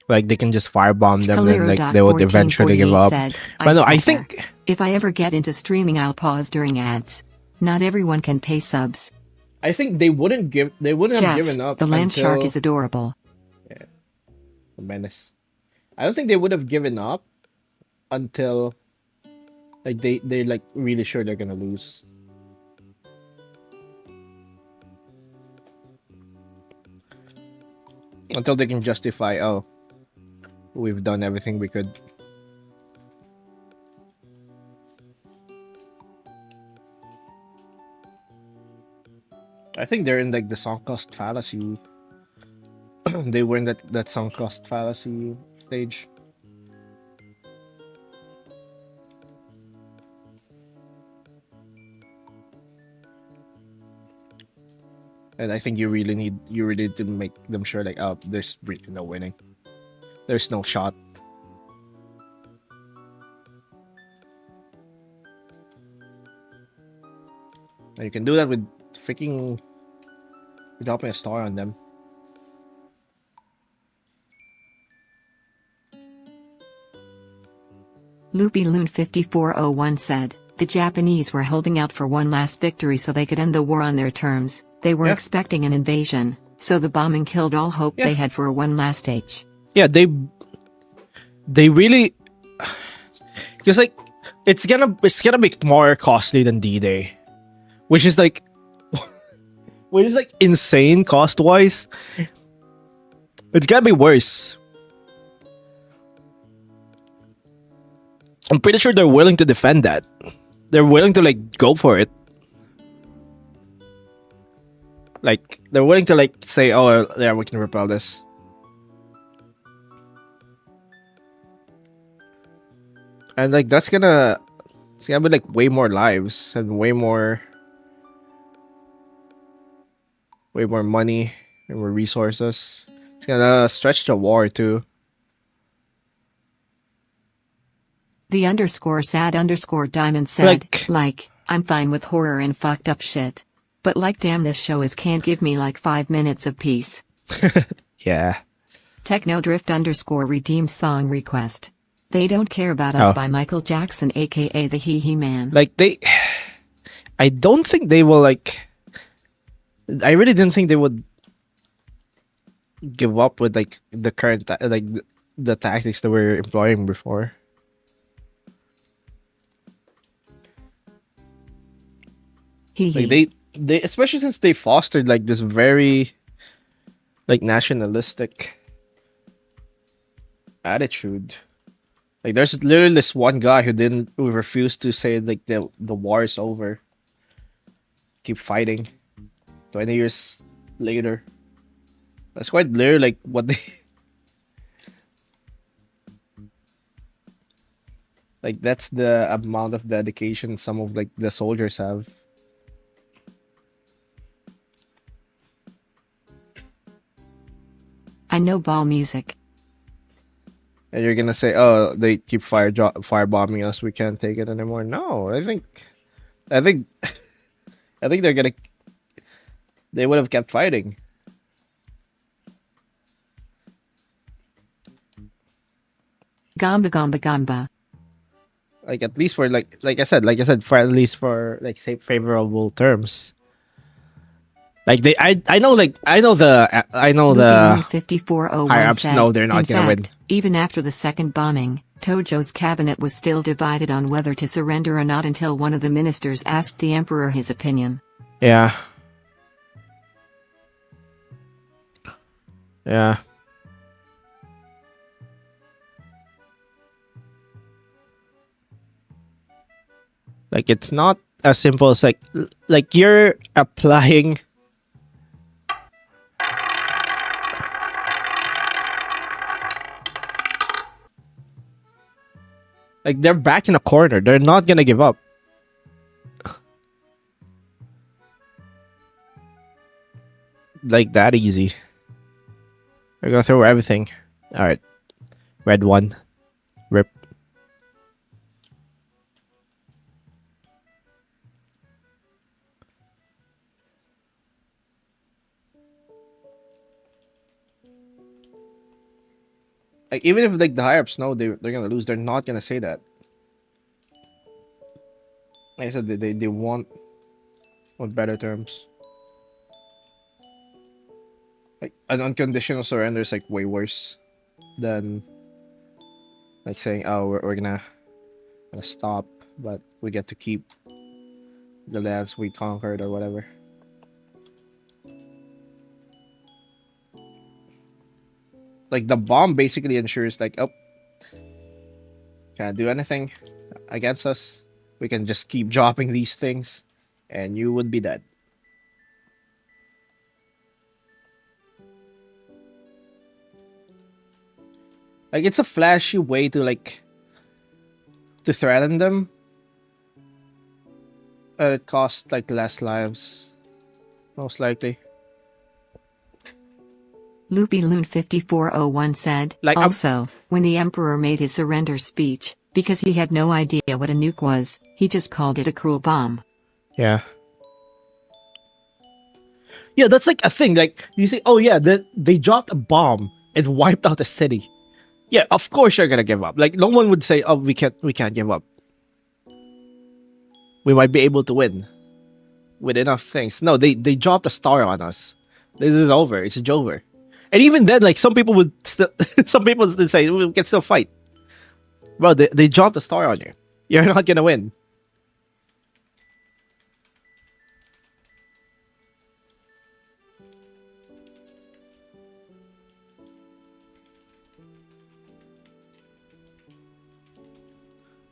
Like they can just firebomb them, then like Kaliro they would eventually give 1448 up. said, But no, I swear. think If I ever get into streaming, I'll pause during ads. Not everyone can pay subs. they wouldn't give. They wouldn't have Jeff, given up. the land shark until- is adorable. The menace. I don't think they would have given up until like they're like really sure they're gonna lose. Until they can justify, oh, we've done everything we could. I think they're in like the sunk cost fallacy. They were in that sunk cost fallacy stage. And I think you really need to make them sure like, oh, there's really no winning. There's no shot. And you can do that with freaking dropping a star on them. Loopy Loon 5401 said, the Japanese were holding out for one last victory so they could end the war on their terms. They were Yeah. expecting an invasion, so the bombing killed all hope Yeah. they had for a one last stage. Yeah, they really, because like it's gonna be more costly than D-Day, which is like insane cost wise. It's gonna be worse. I'm pretty sure they're willing to defend that. They're willing to like go for it. Like they're willing to like say, "Oh yeah, we can repel this." And like it's gonna be like way more lives and way more money, way more resources. It's gonna stretch the war too. The _sad_diamond said, Like- I'm fine with horror and fucked up shit. But like damn, this show can't give me like 5 minutes of peace. Yeah. Technodrift _redeem song request. They Don't Care About Us Oh. by Michael Jackson aka the Hee Hee Man. Like I don't think they will like. I really didn't think they would give up with like the current the tactics that we're employing before. Hee Like hee. they especially since they fostered like this very like nationalistic attitude. Like there's literally this one guy who refused to say like the war is over. Keep fighting. 20 years later. That's quite literally like what they Like that's the amount of dedication some of like the soldiers have. I know ball music. And you're gonna say, "Oh, they keep firebombing us. We can't take it anymore." No, I think, I think they would have kept fighting. Gamba gamba gamba. Like at least for like I said, for at least for like say favorable terms. Like I know the Loopy 5401 higher ups said, know they're in not gonna win. fact, even after the second bombing, Tojo's cabinet was still divided on whether to surrender or not until one of the ministers asked the emperor his opinion. Yeah. Yeah. Like it's not as simple as like you're applying like they're back in a corner. They're not gonna give up. Like that easy. We're gonna throw everything. Alright. Red one. Rip. Like even if like the higher ups know they're gonna lose, they're not gonna say that. Like I said, they want better terms. Like an unconditional surrender is like way worse than like saying, "Oh, we're gonna stop, but we get to keep the lands we conquered or whatever." Like the bomb basically ensures like, oh, can't do anything against us. We can just keep dropping these things, and you would be dead. Like it's a flashy way to like to threaten them. It costs like less lives, most likely. Loopy Loon 5401 said, Like also, when the emperor made his surrender speech, because he had no idea what a nuke was, he just called it a cruel bomb. yeah, yeah, that's like a thing. Like you say, oh yeah, they dropped a bomb and wiped out a city. Yeah, of course you're gonna give up. Like no one would say, oh, we can't give up. We might be able to win with enough things. No, they dropped a star on us. This is over. It's over. And even then, like some people would still, some people would say we can still fight. Bro, they dropped a star on you. You're not gonna win.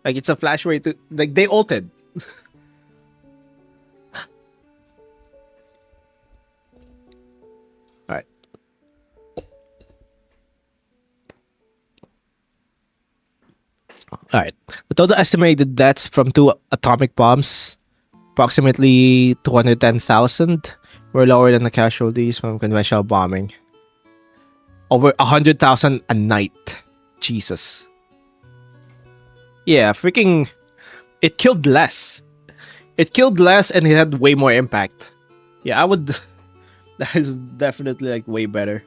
Like it's a flash way to like they ulted. All right. All right. The total estimated deaths from two atomic bombs, approximately 210,000, were lower than the casualties from conventional bombing. Over 100,000 a night. Jesus. Yeah, freaking. It killed less. It killed less and it had way more impact. Yeah, I would. That is definitely like way better.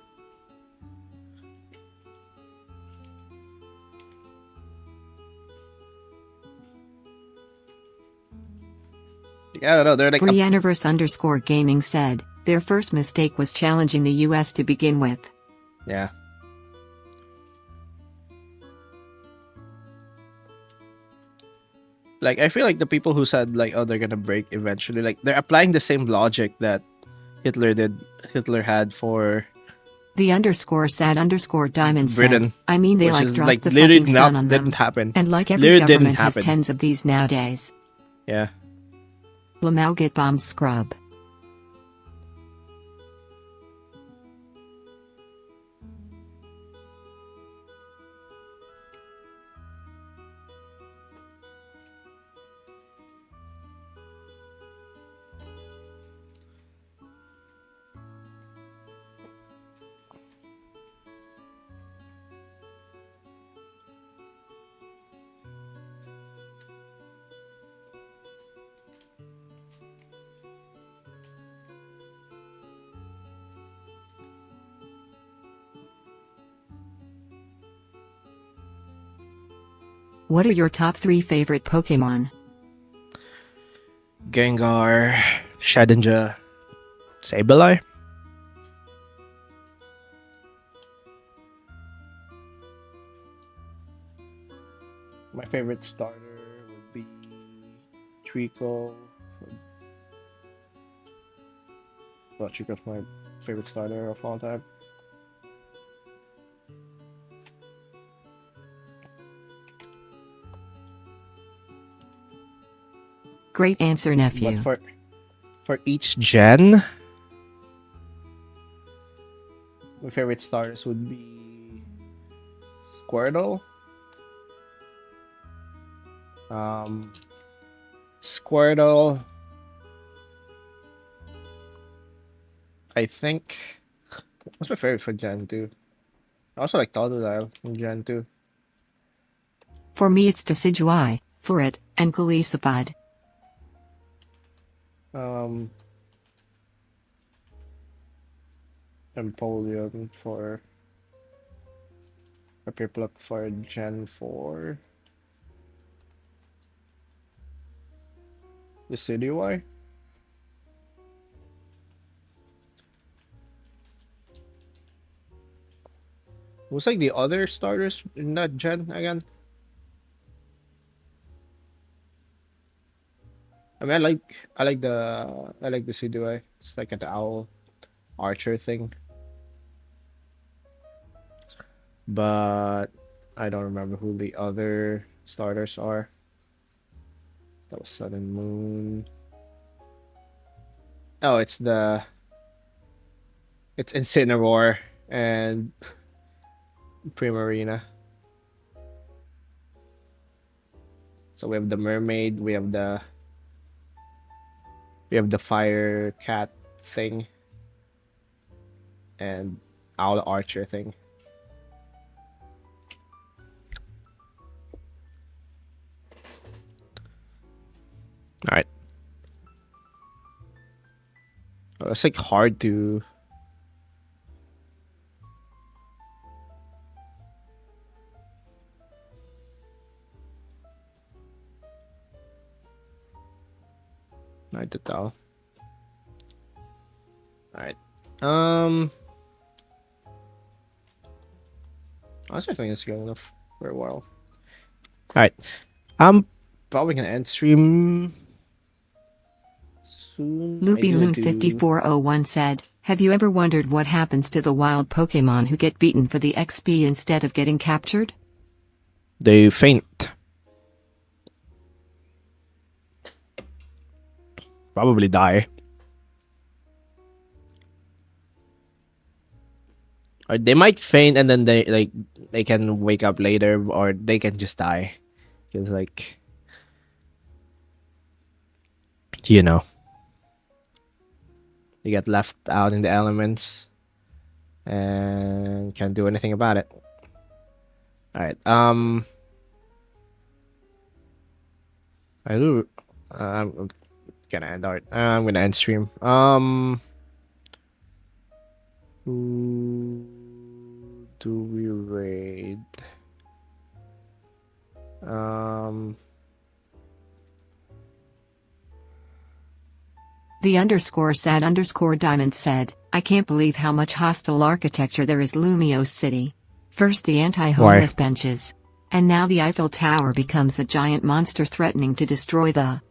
I don't know. They're like. Freeaniverse underscore gaming said, their first mistake was challenging the US to begin with. Yeah. Like I feel like the people who said like, oh, they're gonna break eventually, like they're applying the same logic that Hitler did. Hitler had for The underscore sad underscore diamond Britain, said, I mean they which like is dropped like the literally fucking sun not on didn't them. happen. And like every Literally didn't government has happen. 10s of these nowadays. Yeah. Lamau get bombed scrub. What are your top 3 favorite Pokemon? Gengar, Shedinja, Sableye. My favorite starter would be Trico. Well, Trico's my favorite starter of all time. Great answer, But nephew. for each Gen. my favorite starters would be Squirtle. Squirtle. I think. What's my favorite for Gen 2? I also like Totodile in Gen 2. For me it's Decidueye, for it, and Golisopod. Empoleon for a Piplup for Gen 4. Decidueye. What's like the other starters in that gen again? I mean, I like the Decidueye. It's like an owl archer thing, but I don't remember who the other starters are. That was Sun and Moon. Oh, it's Incineroar and Primarina. So we have the mermaid, we have the fire cat thing, and owl archer thing. All right. It's like hard to. Hard to tell. Alright. Honestly, I think it's good enough for a while. Alright. Probably gonna end stream soon. LoopyLoon5401 said, have you ever wondered what happens to the wild Pokemon who get beaten for the XP instead of getting captured? They faint. Probably die. Or they might faint and then they can wake up later, or they can just die. Because like, you know, you get left out in the elements and can't do anything about it. Alright, I'm gonna end art. I'm gonna end stream. Who do we raid? The _sad_diamond said, I can't believe how much hostile architecture there is Lumiose City. First the anti-homeless benches. And now the Eiffel Tower becomes a giant monster threatening to destroy the...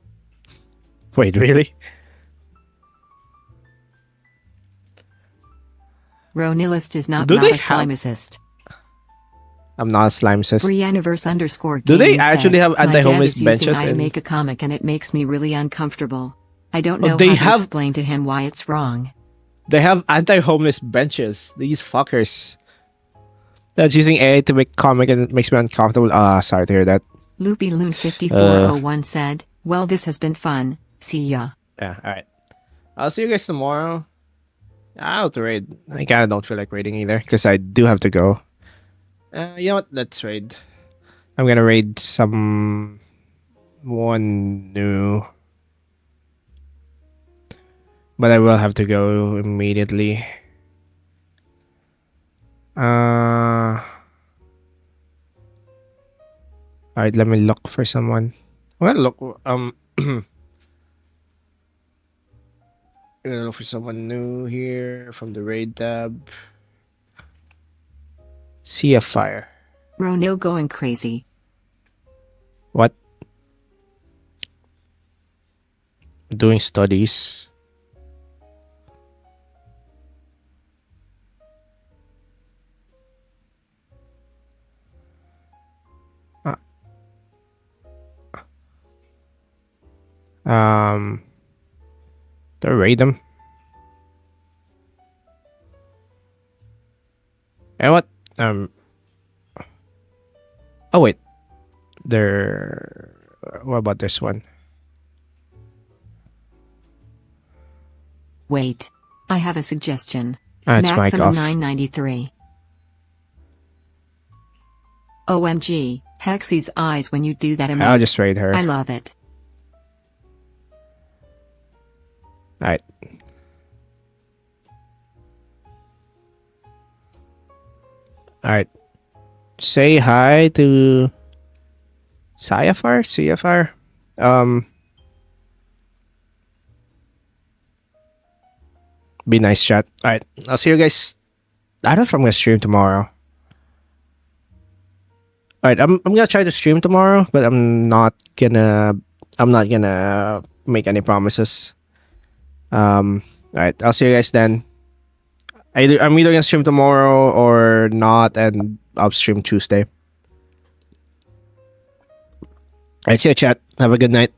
Wait, really? Ronillust is not Do a they have- slimicist. I'm not a slimecist. Brianiverse_gaming Do they said, actually have my dad anti-homeless is using benches? I to in- make a comic and it makes me really uncomfortable. I don't know they how to have- explain to him why it's wrong. They have anti-homeless benches. These fuckers. That's using AI to make comic and it makes me uncomfortable. Sorry to hear that. LoopyLoon5401 said, well, this has been fun. See ya. Yeah, alright. I'll see you guys tomorrow. I'll have to raid. I kinda don't feel like raiding either, because I do have to go. You know what? Let's raid. I'm gonna raid someone new. But I will have to go immediately. Alright, let me look for someone. I'm gonna look gonna look for someone new here from the raid tab. Sea of Fire. Ronil going crazy. What? Doing studies. Do I raid them? And what? Oh wait. There. What about this one? Wait. I have a suggestion. It's mic Maximum off. 993. OMG, Hexy's eyes when you do that emote. I'll just raid her. I love it. Alright. Alright. Say hi to Sayafar? CFR? Be nice, chat. Alright. I'll see you guys. I don't know if I'm gonna stream tomorrow. Alright, I'm gonna try to stream tomorrow, but I'm not gonna make any promises. Alright, I'll see you guys then. I'm either gonna stream tomorrow or not, and I'll stream Tuesday. Alright, see you, chat. Have a good night.